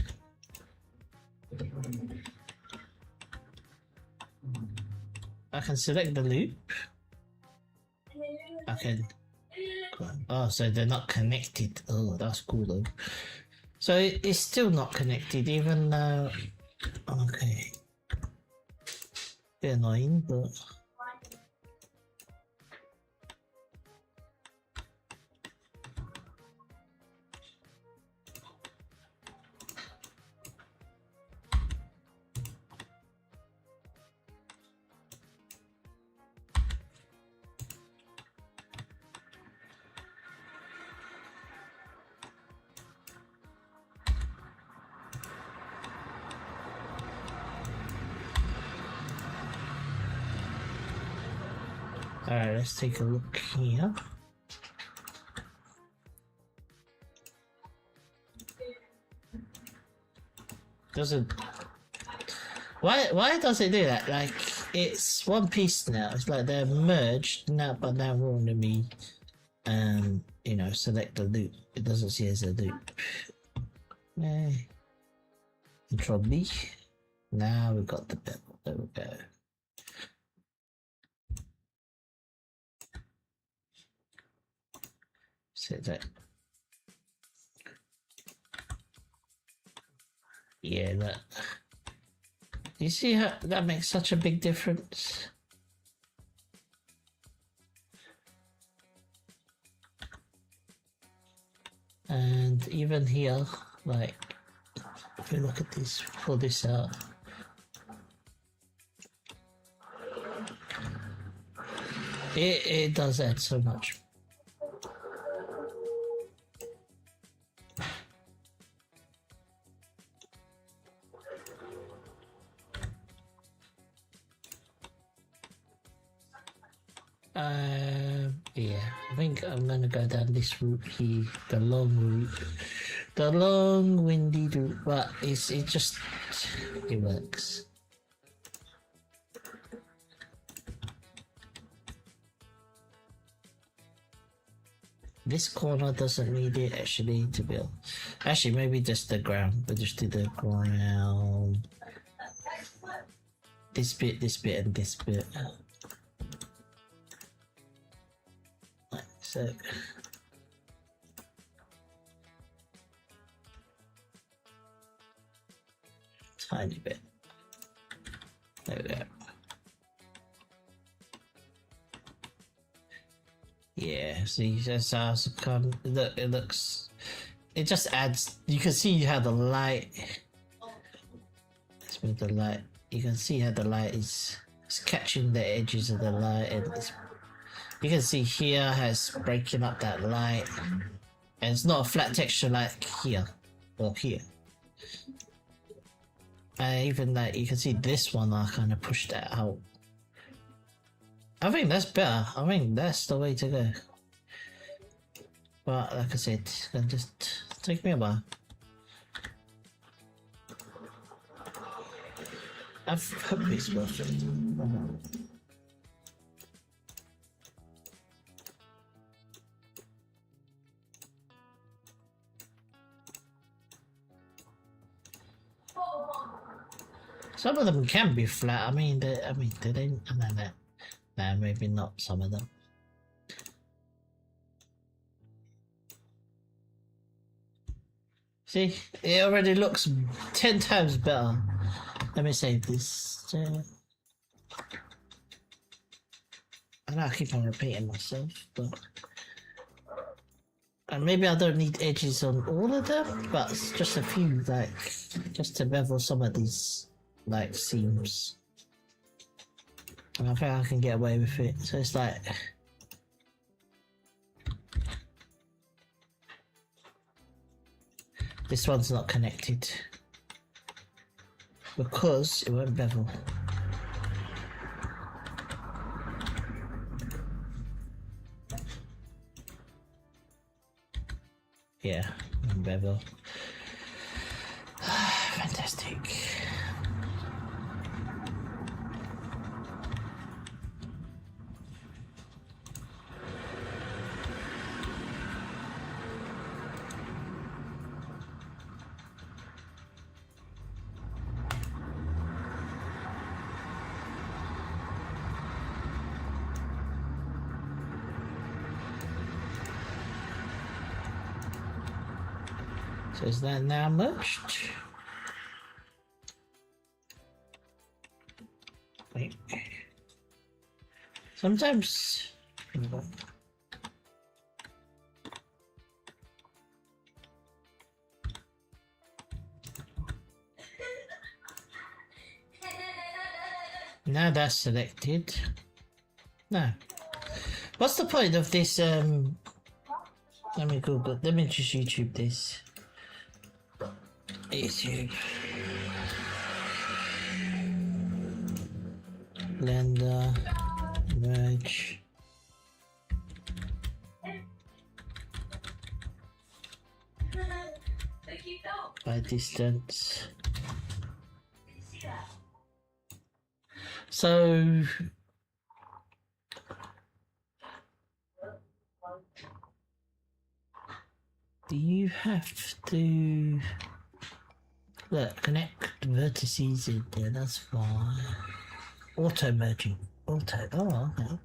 I can select the loop. I can. Oh, so they're not connected. Oh, that's cool though. So it's still not connected, even though. Okay. Bit annoying, but. Alright, let's take a look here. Doesn't. Why does it do that? Like, it's one piece now. It's like they're merged now, but now we're on me. You know, select the loop. It doesn't see as a loop. Control B. Now we've got the bevel. There we go. So that. Yeah, that. You see how that makes such a big difference? And even here, like, if you look at this, pull this out. It does add so much. Yeah, I think I'm gonna go down this route here, the long route, the long windy route, but it works. This corner doesn't need it actually to build. Actually, maybe just the ground, but just do the ground. This bit, and this bit. So tiny bit. There we go. Yeah, see, that's how it's come. It looks. It just adds. You can see how the light. Let's with the light. You can see how the light is it's catching the edges of the light, and you can see here how it's breaking up that light, and it's not a flat texture like here or here. Even like you can see this one, I kind of pushed that out. I think that's better. I think that's the way to go. But like I said, it's gonna just take me a while. I hope it's worth it. Some of them can be flat. I mean, they don't. No, maybe not some of them. See, it already looks 10 times better. Let me save this. I know I keep on repeating myself, but and maybe I don't need edges on all of them, but it's just a few, like just to bevel some of these like seams. And I think I can get away with it. So it's like this one's not connected because it won't bevel. Yeah, bevel. Fantastic. So is that now merged? Wait. Sometimes now that's selected. No. What's the point of this? Let me Google. Let me just YouTube this. YouTube. Blender. Merge. By distance. So do you have to look, connect vertices in there? That's fine. Auto merging. Auto. Oh, okay.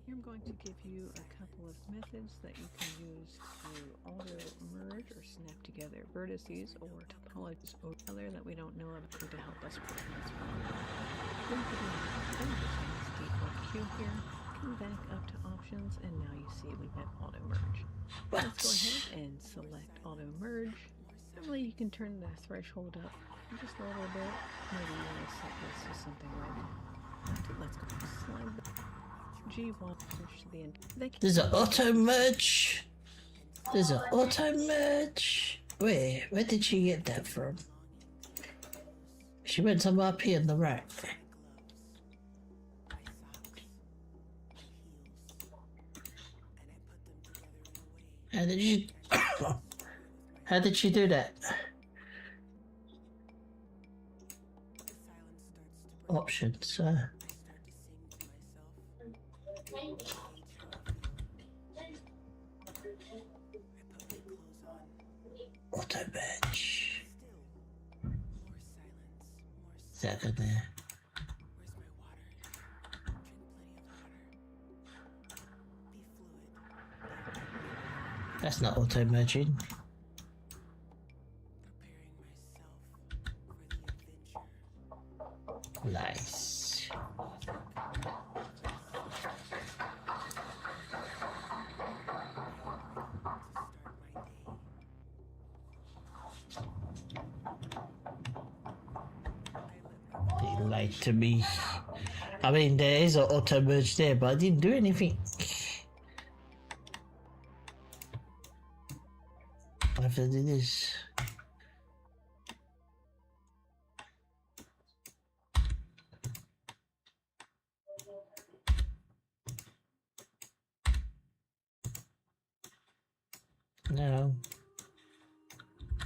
Here I'm going to give you a couple of methods that you can use to auto merge or snap together vertices or topologies or color that we don't know of to help us transform. Then put in this default cube here. Come back up to options, and now you see we have auto merge. Let's go ahead and select auto merge. Normally you can turn the threshold up just a little bit. Maybe you want to set this to something like let's go slide G1 push to the end. There's an auto merge. There's an auto merge. Where did she get that from? She went somewhere up here in the right. How did she? How did she do that? Options. Auto batch. Is that good there? That's not auto merging. Nice. lied to me. I mean, there is an auto merge there, but I didn't do anything. I have to do this. No,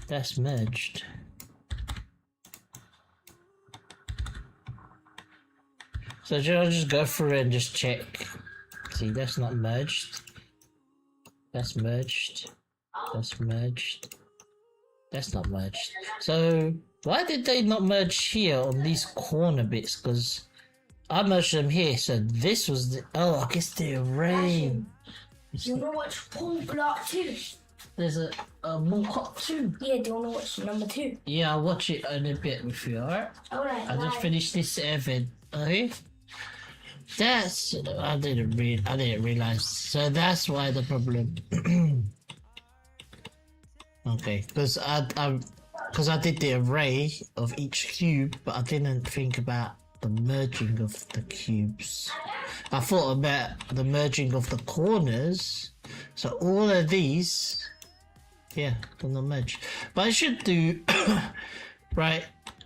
that's merged. So I'll just go through and just check. See, that's not merged. That's merged. That's merged. That's not merged. So why did they not merge here on these corner bits? Because I merged them here. So this was the, oh, I guess the array. You wanna watch Paul Block 2? There's a more cop too. Yeah, do you wanna watch number 2? Yeah, I'll watch it in a bit with you, alright? Alright. I just finished this event, okay? That's I didn't realize. So that's why the problem. Okay, because I did the array of each cube, but I didn't think about the merging of the cubes. I thought about the merging of the corners. So all of these, yeah, they're not merge. But I should do right.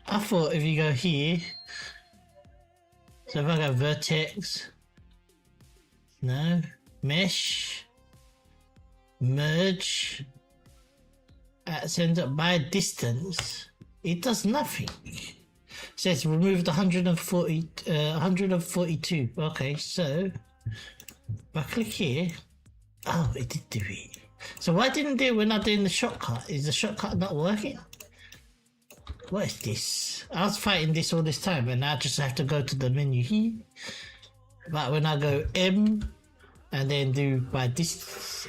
I thought if you go here. So if I go vertex, no, mesh, merge, at center by distance, it does nothing. It says removed 142. Okay, so if I click here, oh, it did do it. So why didn't it when I'm doing the shortcut? Is the shortcut not working? What is this? I was fighting this all this time and I just have to go to the menu here. But when I go M and then do by distance,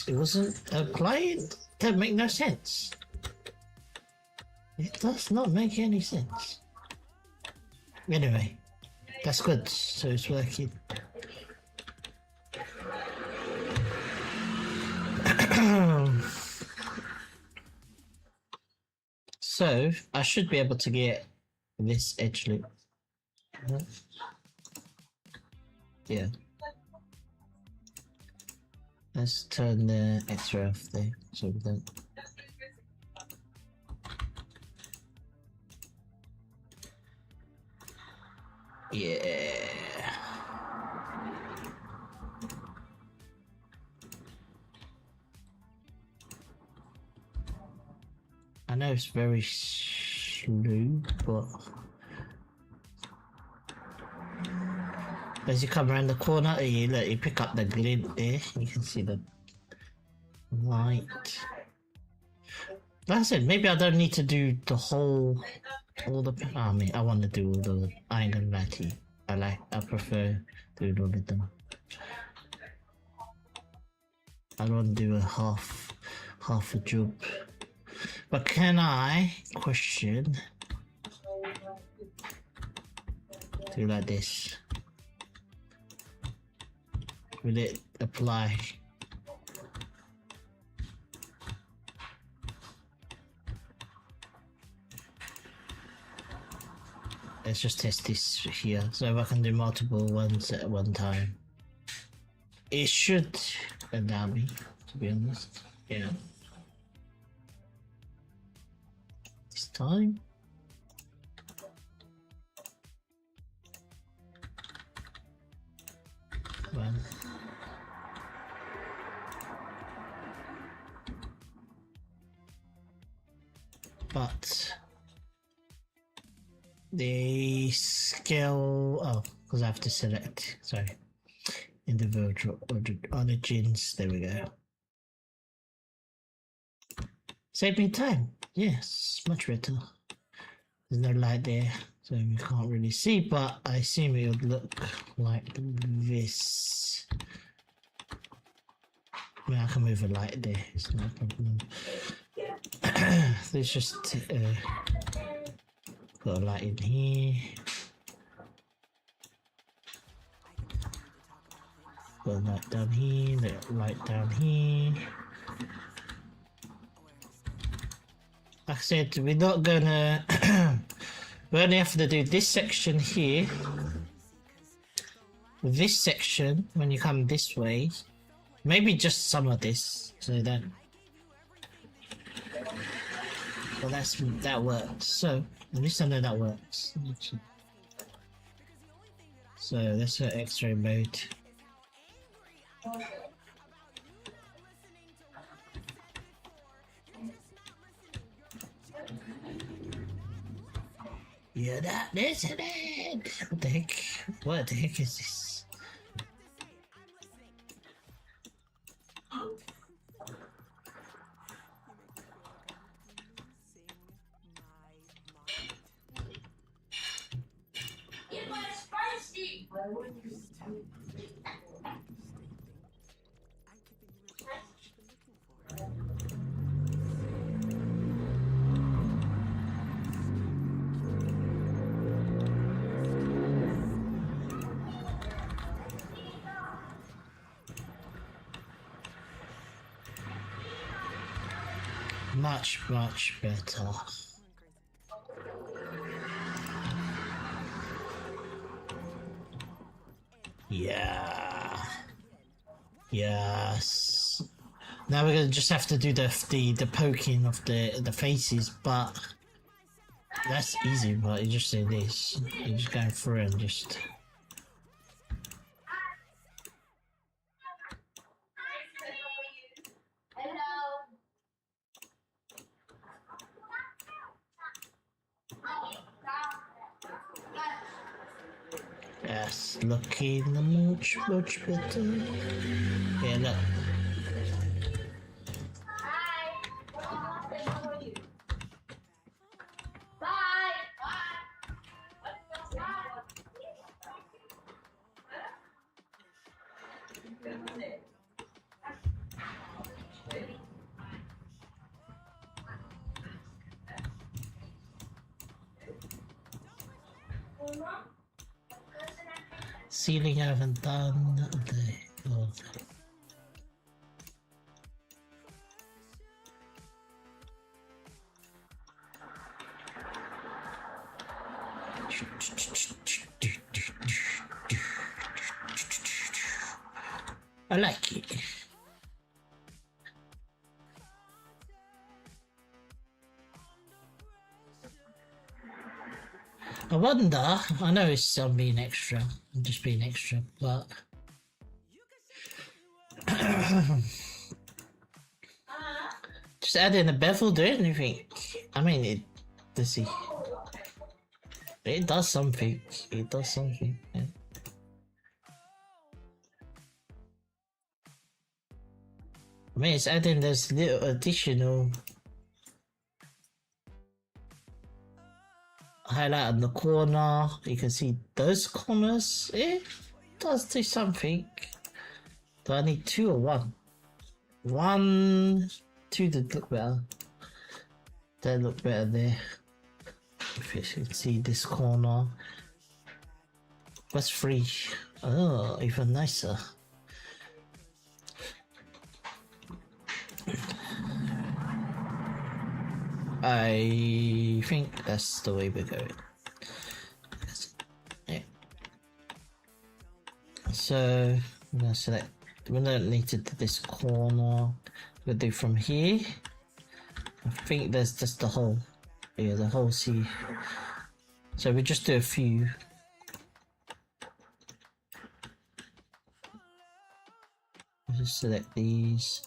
it wasn't applying. That make no sense. It does not make any sense. Anyway, that's good. So it's working. So I should be able to get this edge loop. Yeah. Let's turn the X-ray off there so we don't. Yeah. I know it's very slow, but as you come around the corner, you pick up the glint there. You can see the light. Like I said, maybe I don't need to do the whole, all the. I mean, I want to do all the iron and lighting. I prefer doing all of them. I don't want to do a half a job. But can I question do like this? Will it apply? Let's just test this here. So if I can do multiple ones at one time, it should allow me, to be honest. Yeah. This time. One. But the scale, oh, because I have to select, sorry, individual origins, there we go. Save me time, yes, much better. There's no light there, so we can't really see, but I assume it would look like this. I mean, I can move a light there, it's no problem. Let's just put a light in here. Put a light down here, light down here. Like I said, we're not gonna We only have to do this section here. This section, when you come this way, maybe just some of this, so that. Well, that works. So at least I know that works. So let's go X-ray mode. You're not listening. What the heck? What the heck is this? Get my spicy. Much better. Yeah. Yes. Now we're gonna just have to do the poking of the faces, but that's easy. But you just say this. You're just going through and just. Yes, looking much better. Yeah, look. Ceiling I haven't done. Oh. I like it. I wonder, I know it's being extra, I'm just being extra, but just add in a bevel, do anything. I mean, let's see. It does something. It does something. Yeah. I mean, it's adding this little additional highlight on the corner. You can see those corners. It does do something. Do I need 2 or 1? 1, 2 to look better. They look better there. If you can see this corner. What's 3? Oh, even nicer. I think that's the way we're going. Yeah. So I'm gonna select. We don't need to do this corner. We'll do from here. I think there's just the hole. Yeah, the hole C. So we just do a few. Just select these.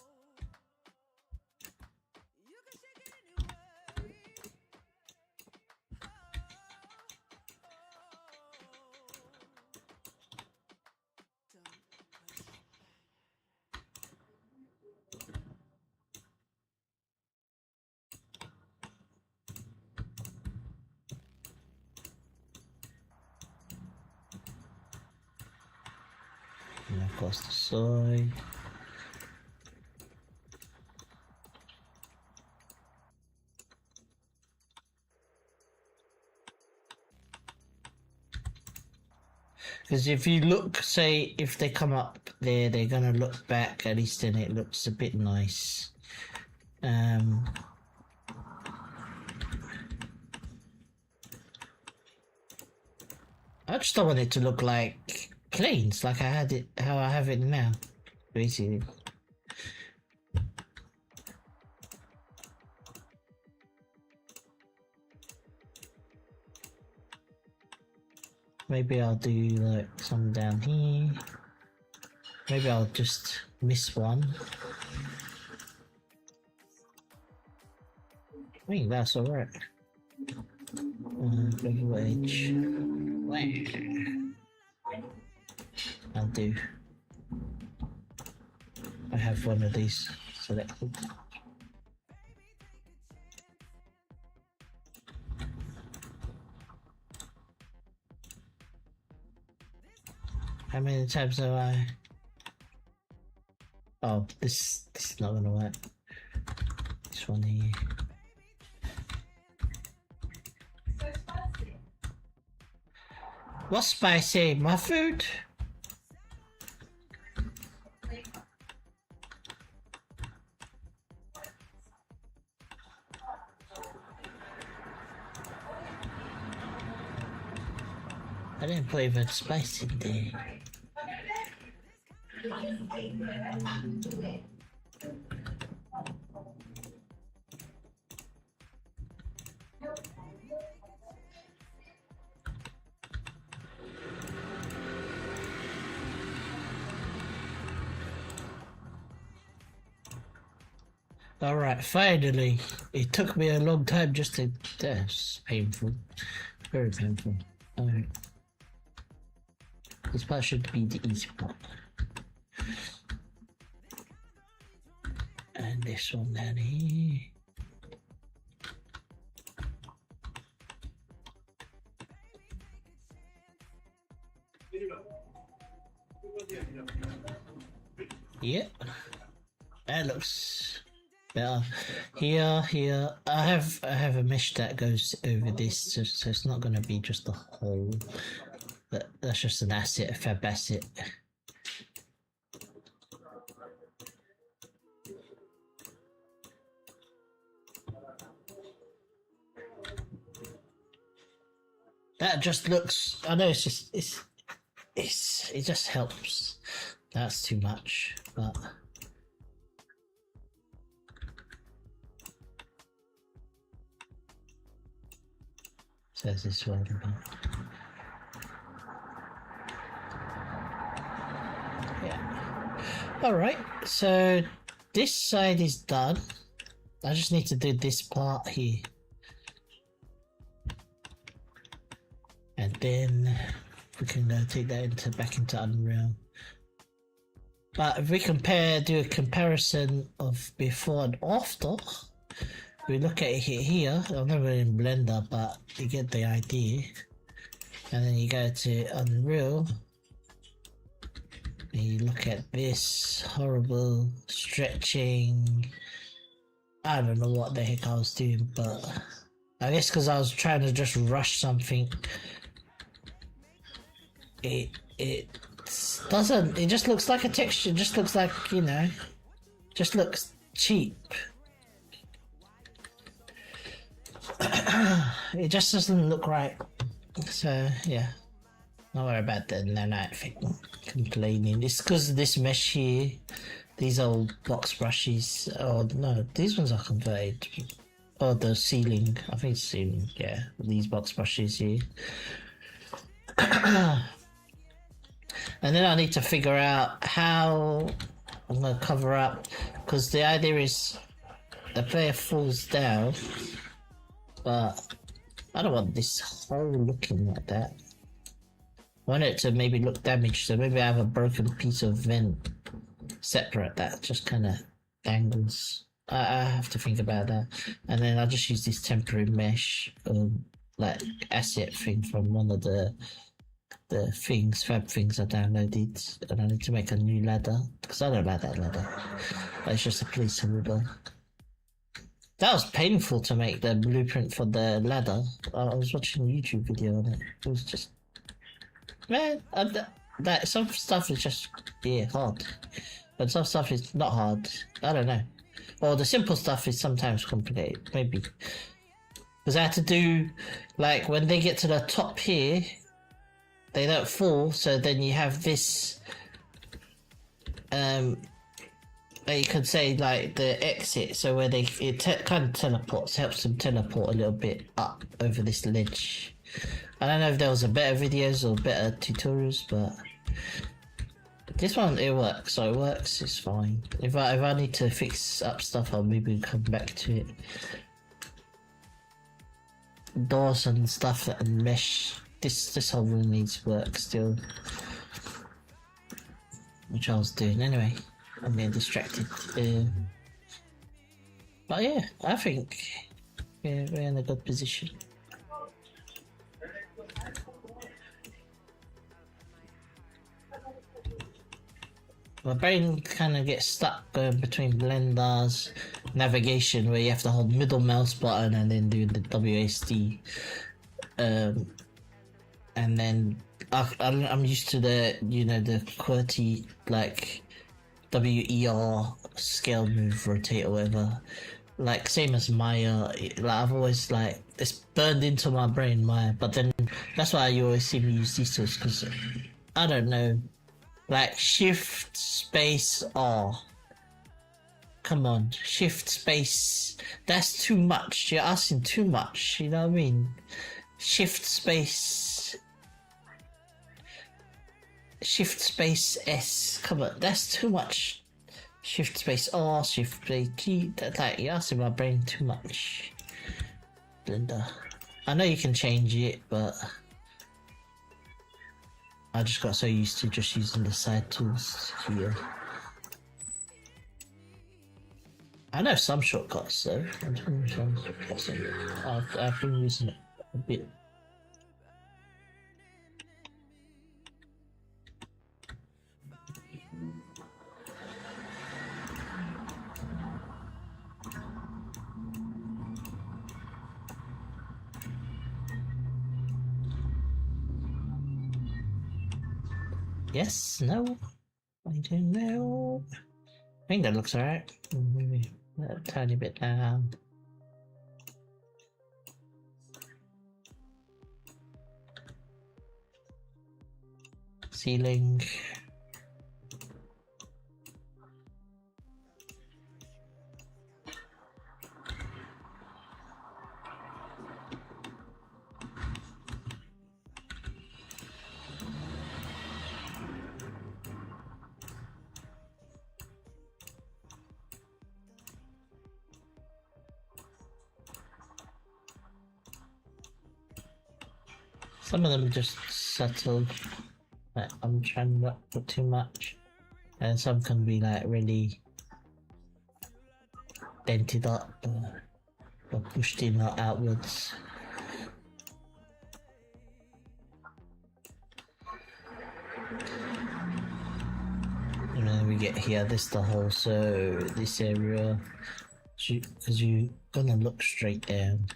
And across the side. Because if you look, say, if they come up there, they're gonna look back. At least then it looks a bit nice. I just don't want it to look like planes, like I had it, how I have it now, basically. Maybe I'll do like some down here. Maybe I'll just miss one. I think that's alright. Regular edge. I'll do. I have one of these selected. How many times have I? Oh, this is not gonna work. This one here. So spicy. What's spicy? My food? I didn't put even spice in there. Alright, finally. It took me a long time just to... That's painful. Very painful. Alright. This part should be the easy part. And this one down here. Yep. That looks better. Here. I have a mesh that goes over this, so it's not gonna be just a hole. That's just an asset, a fab asset. That just looks. I know it's it just helps. That's too much, but. Says this one. Yeah. Alright, so this side is done. I just need to do this part here. And then we can take that back into Unreal. But if we do a comparison of before and after, we look at it here. I'm never in Blender, but you get the idea. And then you go to Unreal. And you look at this horrible stretching. I don't know what the heck I was doing, but I guess because I was trying to just rush something. It doesn't. It just looks like a texture. It just looks like, you know, just looks cheap. It just doesn't look right. So yeah, not worry about that. No, not complaining. It's because of this mesh here. These old box brushes. Oh no, these ones are converted. Oh, the ceiling. I think it's ceiling. Yeah, these box brushes here. And then I need to figure out how I'm gonna cover up, because the idea is the player falls down, but I don't want this hole looking like that. I want it to maybe look damaged, so maybe I have a broken piece of vent separate that just kind of dangles. I have to think about that. And then I'll just use this temporary mesh, like asset thing from one of the fab things I downloaded, and I need to make a new ladder because I don't like that ladder. It's just a placeholder. That was painful to make the blueprint for the ladder. I was watching a YouTube video on it. It was just, man, that some stuff is just hard, but some stuff is not hard. I don't know. Or the simple stuff is sometimes complicated, maybe. Because I had to do, like, when they get to the top here, they don't fall. So then you have this. You could say like the exit, so where kind of teleports, helps them teleport a little bit up over this ledge. I don't know if there was a better videos or better tutorials, but this one it works. So it works. It's fine. If I need to fix up stuff, I'll maybe come back to it. Doors and stuff and mesh. This whole room needs work still, which I was doing anyway. I'm getting distracted. But yeah, I think we're in a good position. My brain kind of gets stuck going between blenders, navigation, where you have to hold middle mouse button and then do the WASD. And then I'm used to the, the QWERTY, like WER scale move rotate or whatever, like same as Maya. Like I've always like it's burned into my brain, Maya. But then that's why you always see me use these tools, because I don't know, like Shift Space R. Come on, Shift Space. That's too much. You're asking too much. You know what I mean? Shift Space S. Come on, that's too much. Shift Space R, Shift Space G. That's like you're asking my brain too much. Blender. I know you can change it, but I just got so used to just using the side tools here. I know some shortcuts though. I've been using it a bit. Yes, no, I don't know. I think that looks alright. Maybe a tiny bit down. Ceiling. Some of them are just subtle, like I'm trying not to put too much, and some can be like really dented up or pushed in or outwards. And then we get here, this the hole, so this area, because you're gonna look straight down.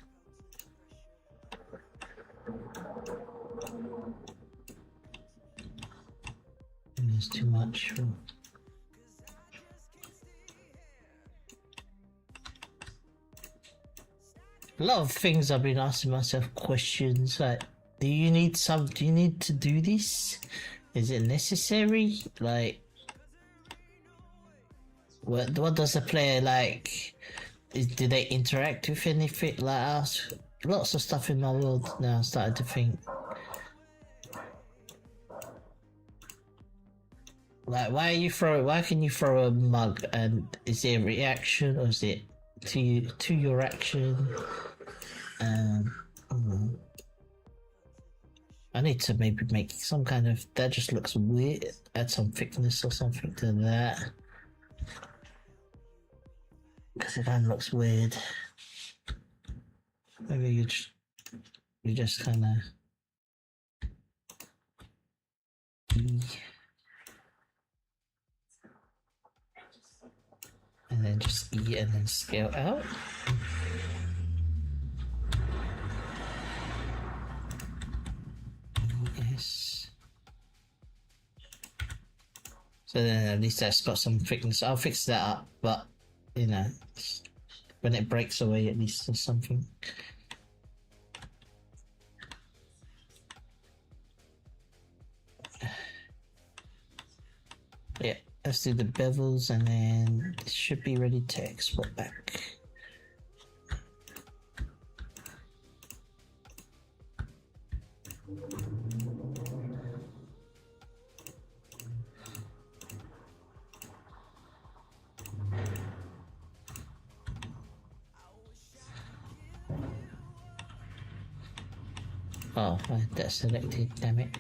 There's too much. A lot of things I've been asking myself questions like, do you need to do this? Is it necessary? Like, what does the player like? Do they interact with anything like us? Lots of stuff in my world now I'm starting to think. Like, why can you throw a mug and is there a reaction, or is it to your action? I need to maybe make some kind of, that just looks weird, add some thickness or something to that, because it kind of looks weird. Maybe you just kind of and then just E and then scale out. Yes. So then at least that's got some thickness. I'll fix that up, but you know, when it breaks away, at least there's something. Yeah, let's do the bevels and then it should be ready to export back. Oh, that's selected, damn it.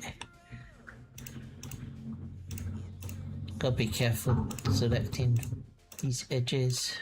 Gotta be careful selecting these edges.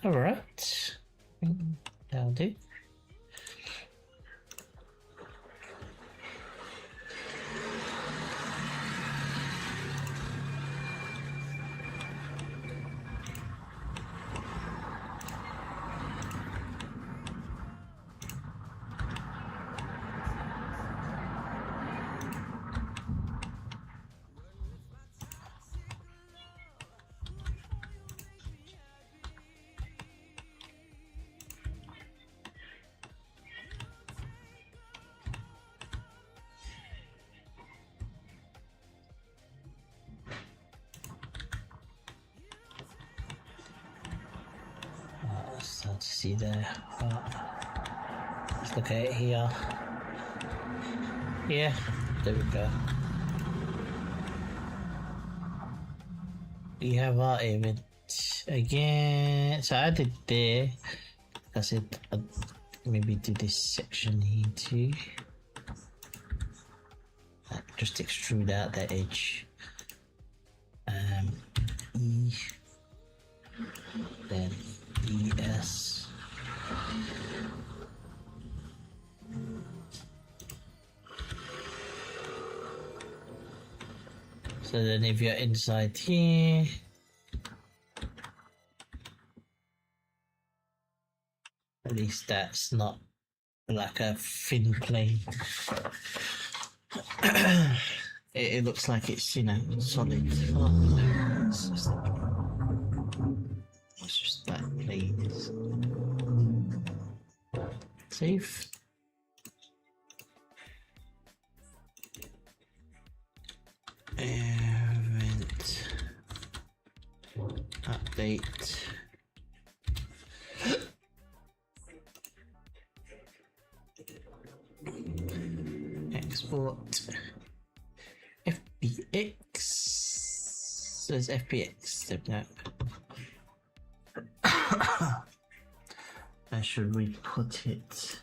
Alright, that'll do. Start to see there. Let's look at it here. Yeah, there we go. We have our event again. So I did there. I said I'd maybe do this section here too. Just extrude out that edge. E, then ES. So then if you're inside here, at least that's not like a thin plane. It looks like it's, you know, solid. Oh, no, it's just that planes. Save. Event. Update. Export. FBX. Says FBX. No. Where should we put it?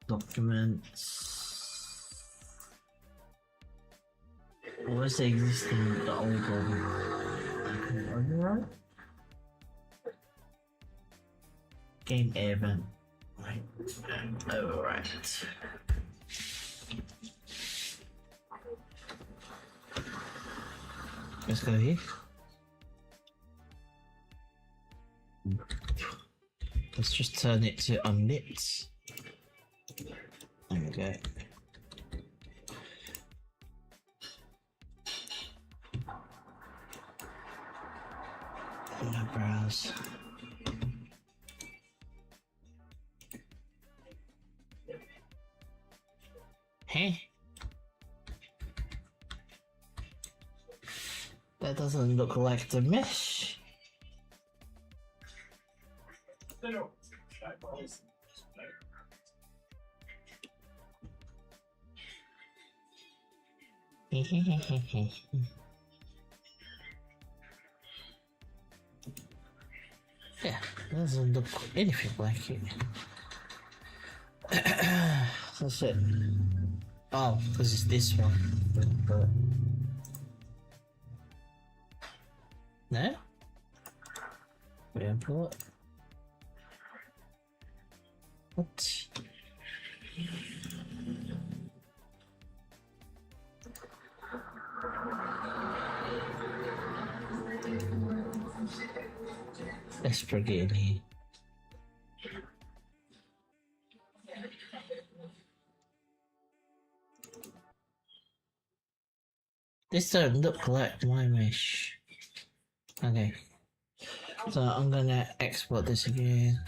Documents. What's the existing, the old one? Override? Game event. Right. Override. Let's go here. Let's just turn it to unlit. There we go. Browse. Hey. That doesn't look like the mesh. Yeah, doesn't look anything like it. That's it. Oh, because it's this one. No? We import. What? Let's bring it in here. This don't look like my mesh. Okay. So I'm gonna export this again.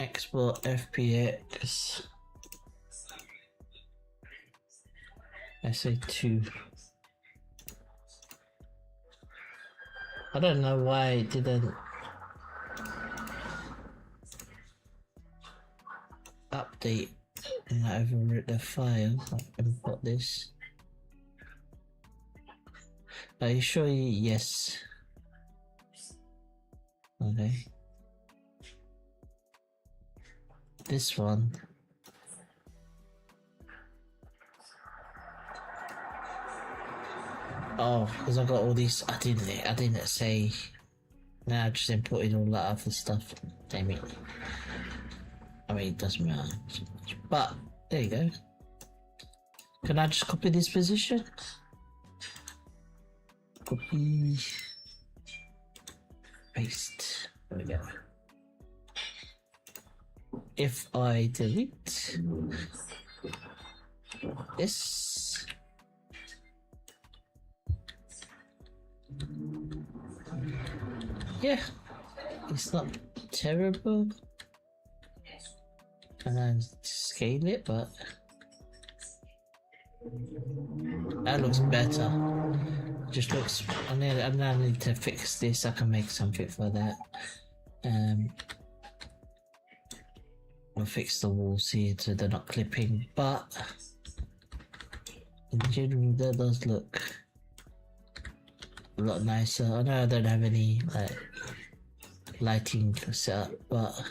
Export FPX. SA2. I don't know why it didn't update and I overwrote the file. I'll import this. Are you sure? Yes. Okay. This one. Oh, because I got all these. I didn't say. Now I just imported all that other stuff. Damn it. I mean, it doesn't matter so much. But there you go. Can I just copy this position? Copy. Paste. There we go. If I delete this, yeah, it's not terrible. And then scale it, but that looks better. Just looks. I now need to fix this. I can make something for that. I'll fix the walls here so they're not clipping, but in general that does look a lot nicer. I know I don't have any like lighting set up, but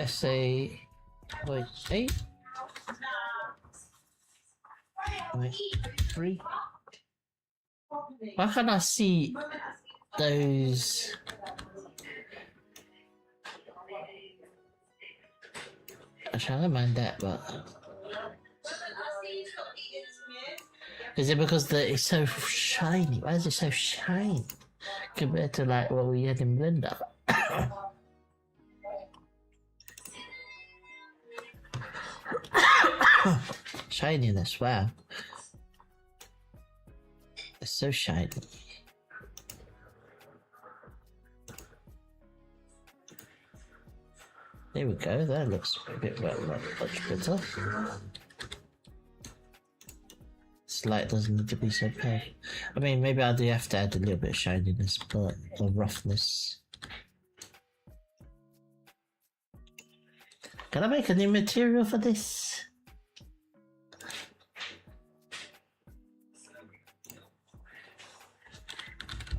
SA 0.8 0.3. Why can't I see those? Actually, I don't mind that, but is it because it's so shiny? Why is it so shiny compared to like what we had in Blender? Shininess, wow. It's so shiny. There we go, that looks a bit much better. This light doesn't need to be so pale. I mean, maybe I do have to add a little bit of shininess, but or roughness. Can I make a new material for this?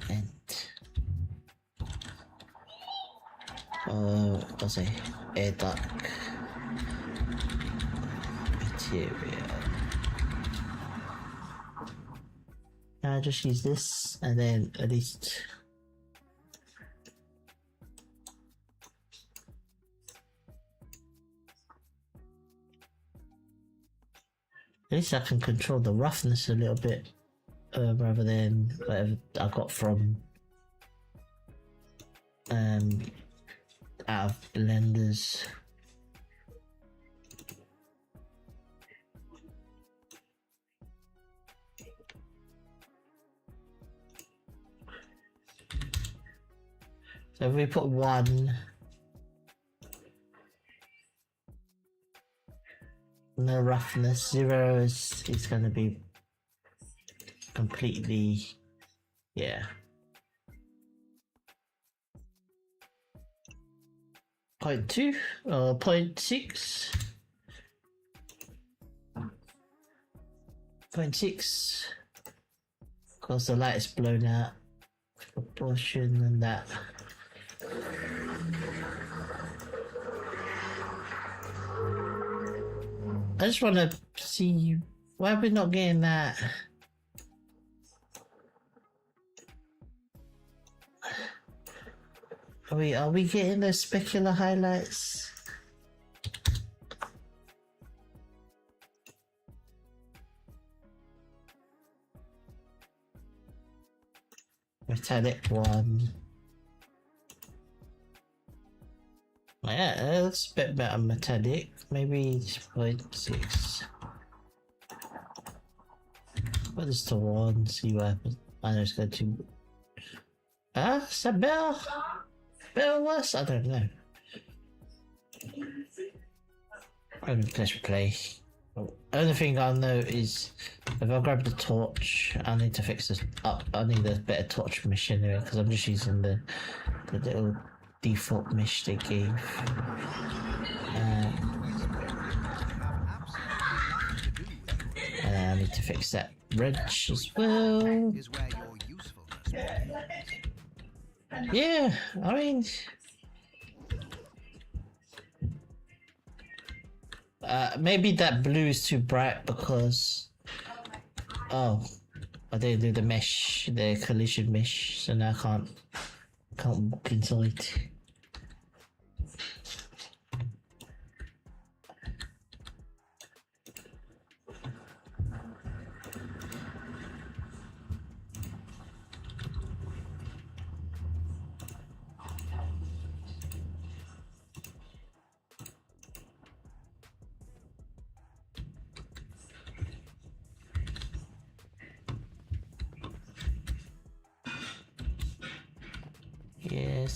And I'll say air duct material. I just use this and then at least I can control the roughness a little bit rather than whatever I got from out of blenders. So if we put 1, no roughness, 0 is going to be completely, yeah. 0.2 or 0.6. 0.6. Of course, the light is blown out. Proportion and that. I just want to see why are we not getting that. Are we getting the specular highlights? Metallic one. Yeah, that looks a bit better metallic. Maybe 0.6. What is the one? See what happens. I know it's going to. Is that better? Better or worse? I don't know. Let's play. Only thing I know is if I grab the torch, I need to fix this up. I need a better torch machinery because I'm just using the little default mesh they gave. And I need to fix that wrench as well. Yeah, I mean. Maybe that blue is too bright because I didn't do the mesh, the collision mesh, so now I can't walk inside.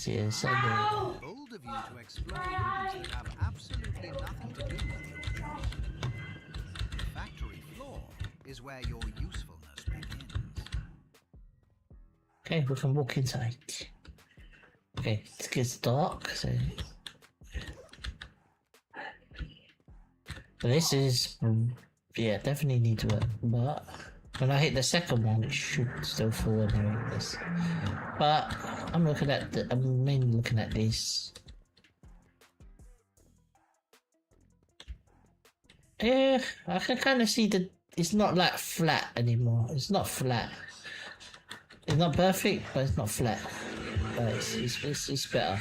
Yes, I know. Bold of you to explore rooms that have absolutely nothing to do with your job. The factory floor is where your usefulness begins. Okay, we can walk inside. Okay, it gets dark, so this is definitely needs work, but when I hit the second one, it should still fall anyway. This, but I'm mainly looking at this. Yeah, I can kind of see that it's not like flat anymore. It's not flat. It's not perfect, but it's not flat. But it's better.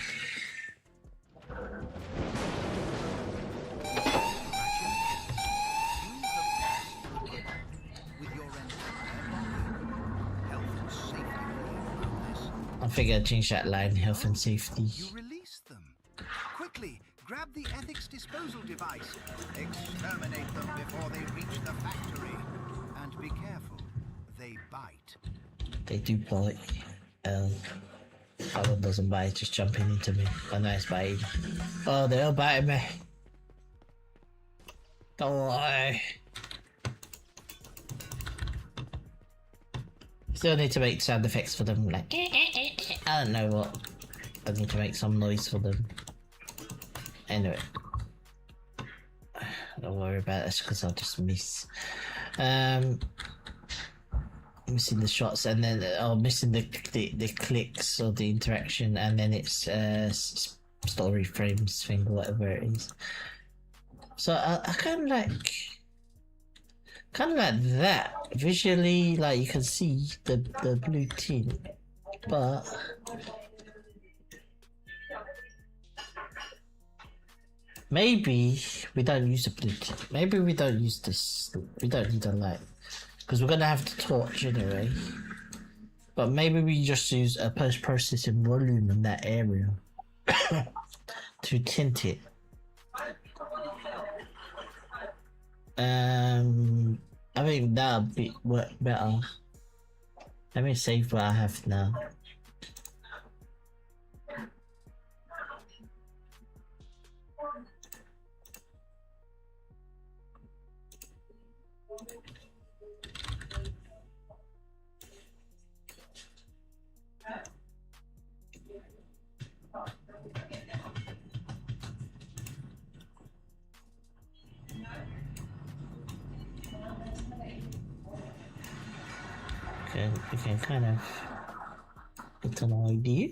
I think I'll change that line, health and safety. You release them. Quickly, grab the ethics disposal device. Exterminate them before they reach the factory. And be careful, they bite. They do bite. That one doesn't bite, just jumping into me. A nice bite. Oh, they're all biting me. Don't lie. Still need to make sound effects for them, like I don't know what. I need to make some noise for them. Anyway, don't worry about this because I'll just miss. Missing the shots and then missing the clicks or the interaction, and then it's story frames thing, whatever it is. So I kind of like that visually, like you can see the blue tint, but maybe we don't use the blue tint. Maybe we don't use this. We don't need a light because we're gonna have the torch anyway. But maybe we just use a post-processing volume in that area to tint it. I think that'll work better. Let me save what I have now. We can kind of get an idea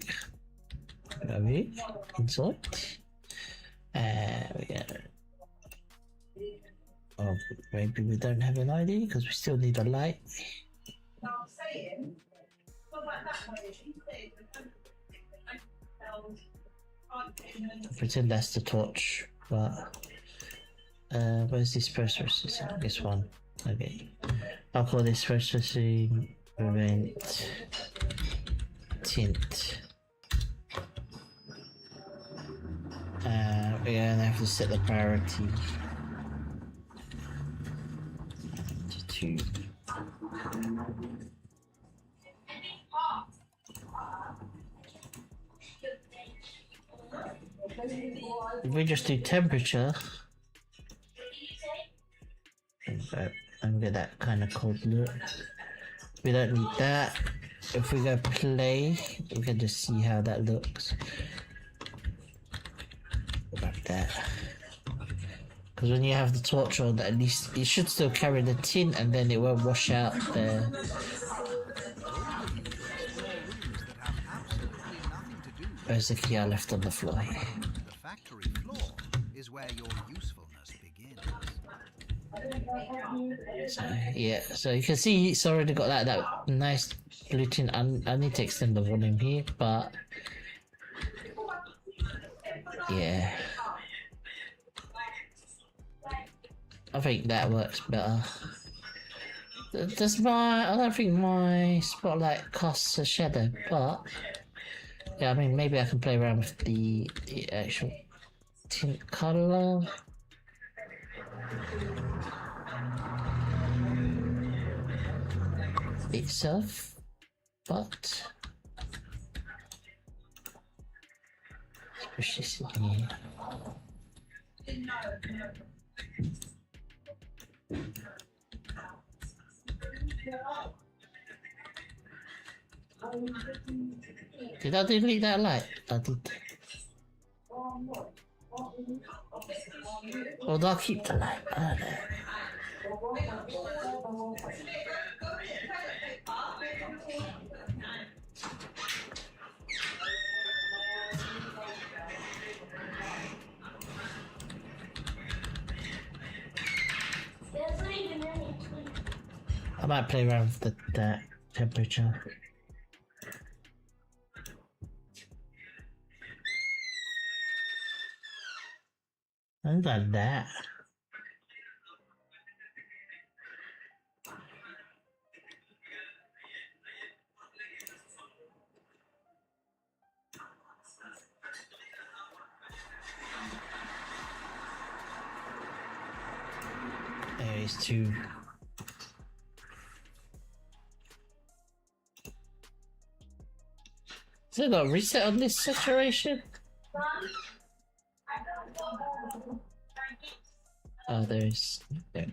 of it inside. We got Oh, maybe we don't have an ID because we still need a light. I'm saying, what about that way? She said, Pretend that's the torch, but where's this processing? This one. Okay. I'll call this processing event tint. We're gonna have to set the priority to 2. If we just do temperature, and get that kind of cold look. We don't need that. If we go play, we can just see how that looks. Like that. Because when you have the torch on, at least it should still carry the tint and then it won't wash out there. Where's the key I left on the floor? The factory floor is where your usefulness begins. So, yeah, so you can see it's already got that nice blue tint. I need to extend the volume here, but yeah, I think that works better. I don't think my spotlight casts a shadow, but yeah, I mean, maybe I can play around with the actual tint color. Itself, but let's push this in here. Did I delete that light? I did. Or did I keep the light? I don't know. I might play around with the temperature. And like that. There is 2. Is there not a reset on this saturation? Oh, there is. There.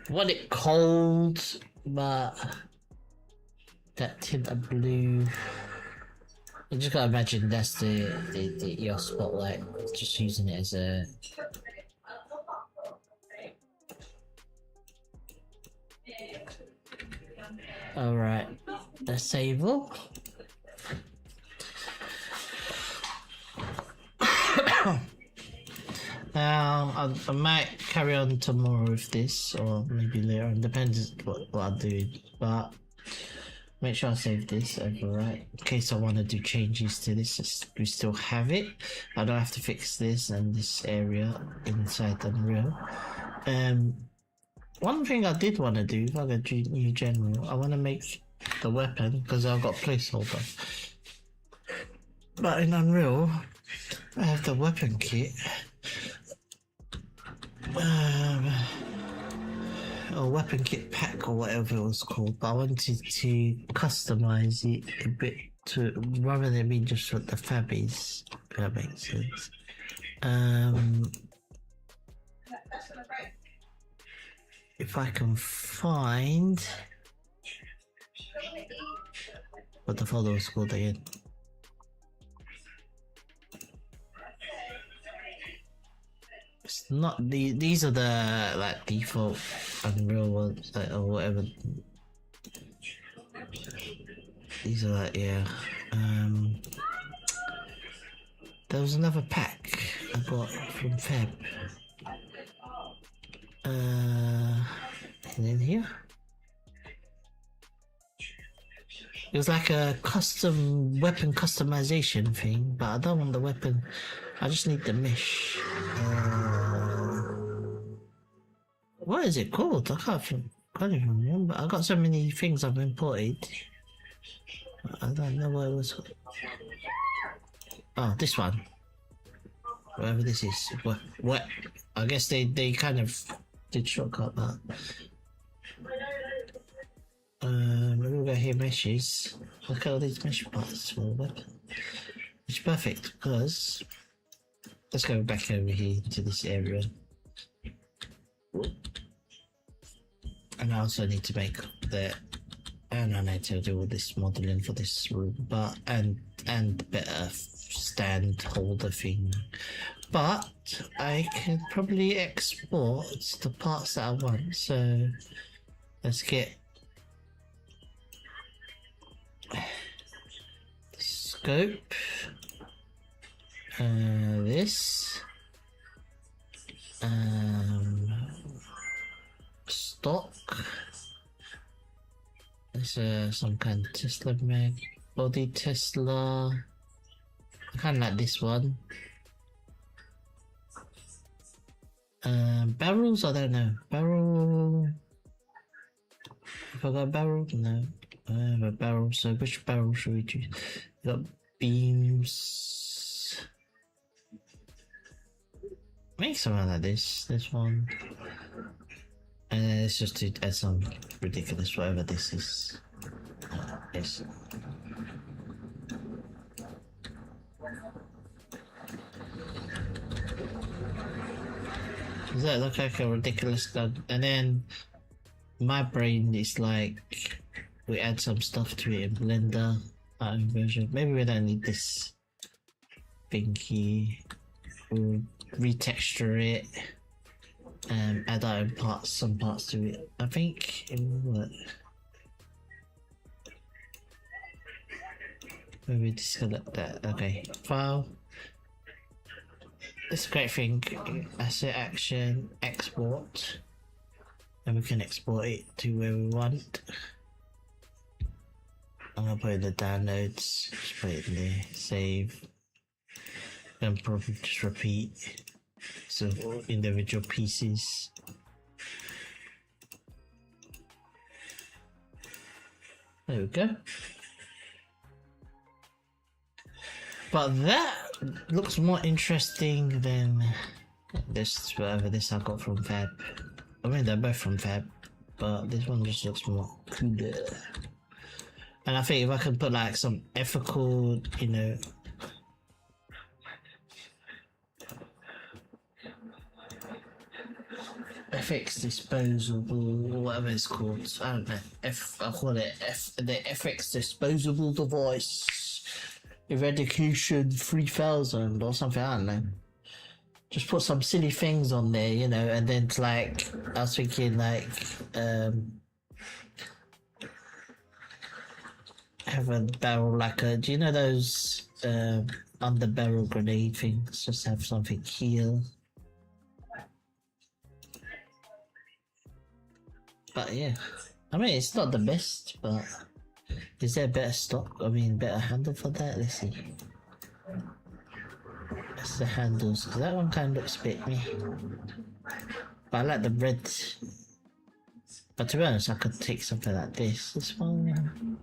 Want it cold, but that tint of blue. You just gotta imagine that's your spotlight. Just using it as a. All right, disable. I might carry on tomorrow with this, or maybe later on, depends what I do, but make sure I save this overwrite in case I want to do changes to this. We still have it. I don't have to fix this and this area inside Unreal. One thing I did want to do, if I go to new general, I want to make the weapon, because I've got placeholder. But in Unreal, I have the weapon kit. Or weapon kit pack or whatever it was called, but I wanted to customize it a bit to rather than being just what the fab is, if that makes sense. If I can find what the folder was called again. It's not these are the like default Unreal ones or whatever. These are like yeah. There was another pack I got from Feb. And in here. It was like a custom weapon customization thing, but I don't want the weapon. I just need the mesh. What is it called? Can't even remember. I got so many things I've imported. I don't know what it was. Oh, this one. Whatever this is. What? I guess they kind of did shortcut that. We'll go here, meshes. Look at all these mesh parts for the weapon. Which is perfect because let's go back over here to this area. And I also need to make the and I need to do all this modeling for this room, but and better stand holder thing. But I can probably export the parts that I want. So let's get scope, this, stock. There's some kind of Tesla mag, body Tesla. I kind of like this one. Barrels, I don't know. Barrel. If I got a barrel, no. I have a barrel, so which barrel should we choose? We got beams. Make something like this one. And then it's just to add some ridiculous whatever this is. Yes. Does that look like a ridiculous gun? And then my brain is like we add some stuff to it in Blender, our own version. Maybe we don't need this thingy. We'll retexture it and add our own parts, some parts to it. I think it will work. Maybe disconnect that. Okay, file. It's a great thing. Asset action, export. And we can export it to where we want. I'm gonna put in the downloads, just put it in there, save. Then probably just repeat. So individual pieces. There we go. But that looks more interesting than this, whatever this I got from Fab. I mean, they're both from Fab, but this one just looks more cooler. And I think if I could put like some ethical, you know, FX disposable, whatever it's called, I don't know. I'll call it the FX disposable device. Eradication 3000 or something, I don't know. Just put some silly things on there, you know, and then like I was thinking like have a barrel like a, do you know those under barrel grenade things? Just have something here. But yeah, I mean it's not the best, but is there better stock? I mean, better handle for that? Let's see. That's the handles, because that one kind of looks a bit meh. But I like the red. But to be honest, I could take something like this. This one.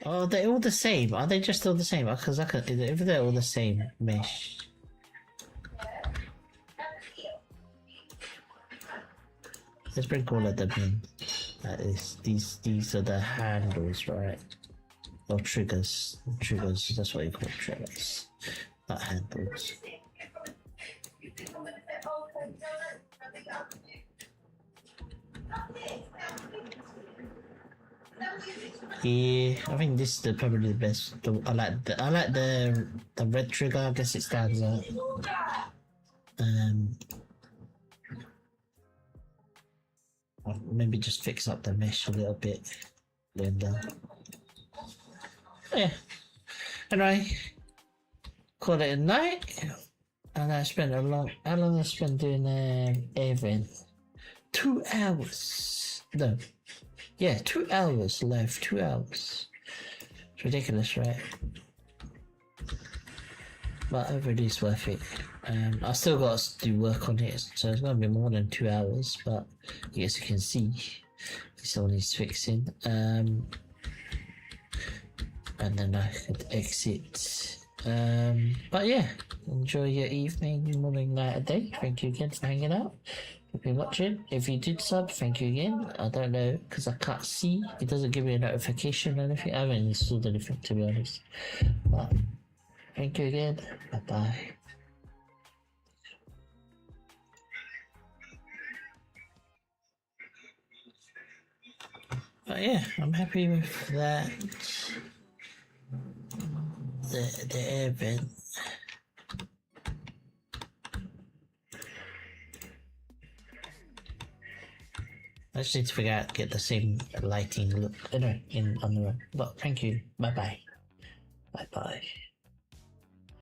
Oh, they're all the same. Are they just all the same? Because I could, if they're all the same mesh. Let's bring all of them in. That is, these are the handles, right? Or triggers. Triggers, that's what you call triggers. Not handles. Yeah, I think this is probably the best. I like the red trigger. I guess it stands out. Maybe just fix up the mesh a little bit. Then yeah. Anyway, call it a night. And I spent how long I spent doing Airven? 2 hours. No. Yeah, 2 hours left. 2 hours. It's ridiculous, right? But hopefully it's worth it. I still got to do work on it, so it's going to be more than 2 hours, but I guess you can see it all needs fixing. And then I could exit. But yeah, enjoy your evening, morning, night, or day. Thank you again for hanging out. If you're watching, if you did sub, thank you again. I don't know, because I can't see, it doesn't give me a notification or anything. I haven't installed anything, to be honest. But thank you again. Bye bye. But yeah, I'm happy with that. The air vent. I just need to figure out get the same lighting look on the room. But thank you. Bye bye. Bye bye.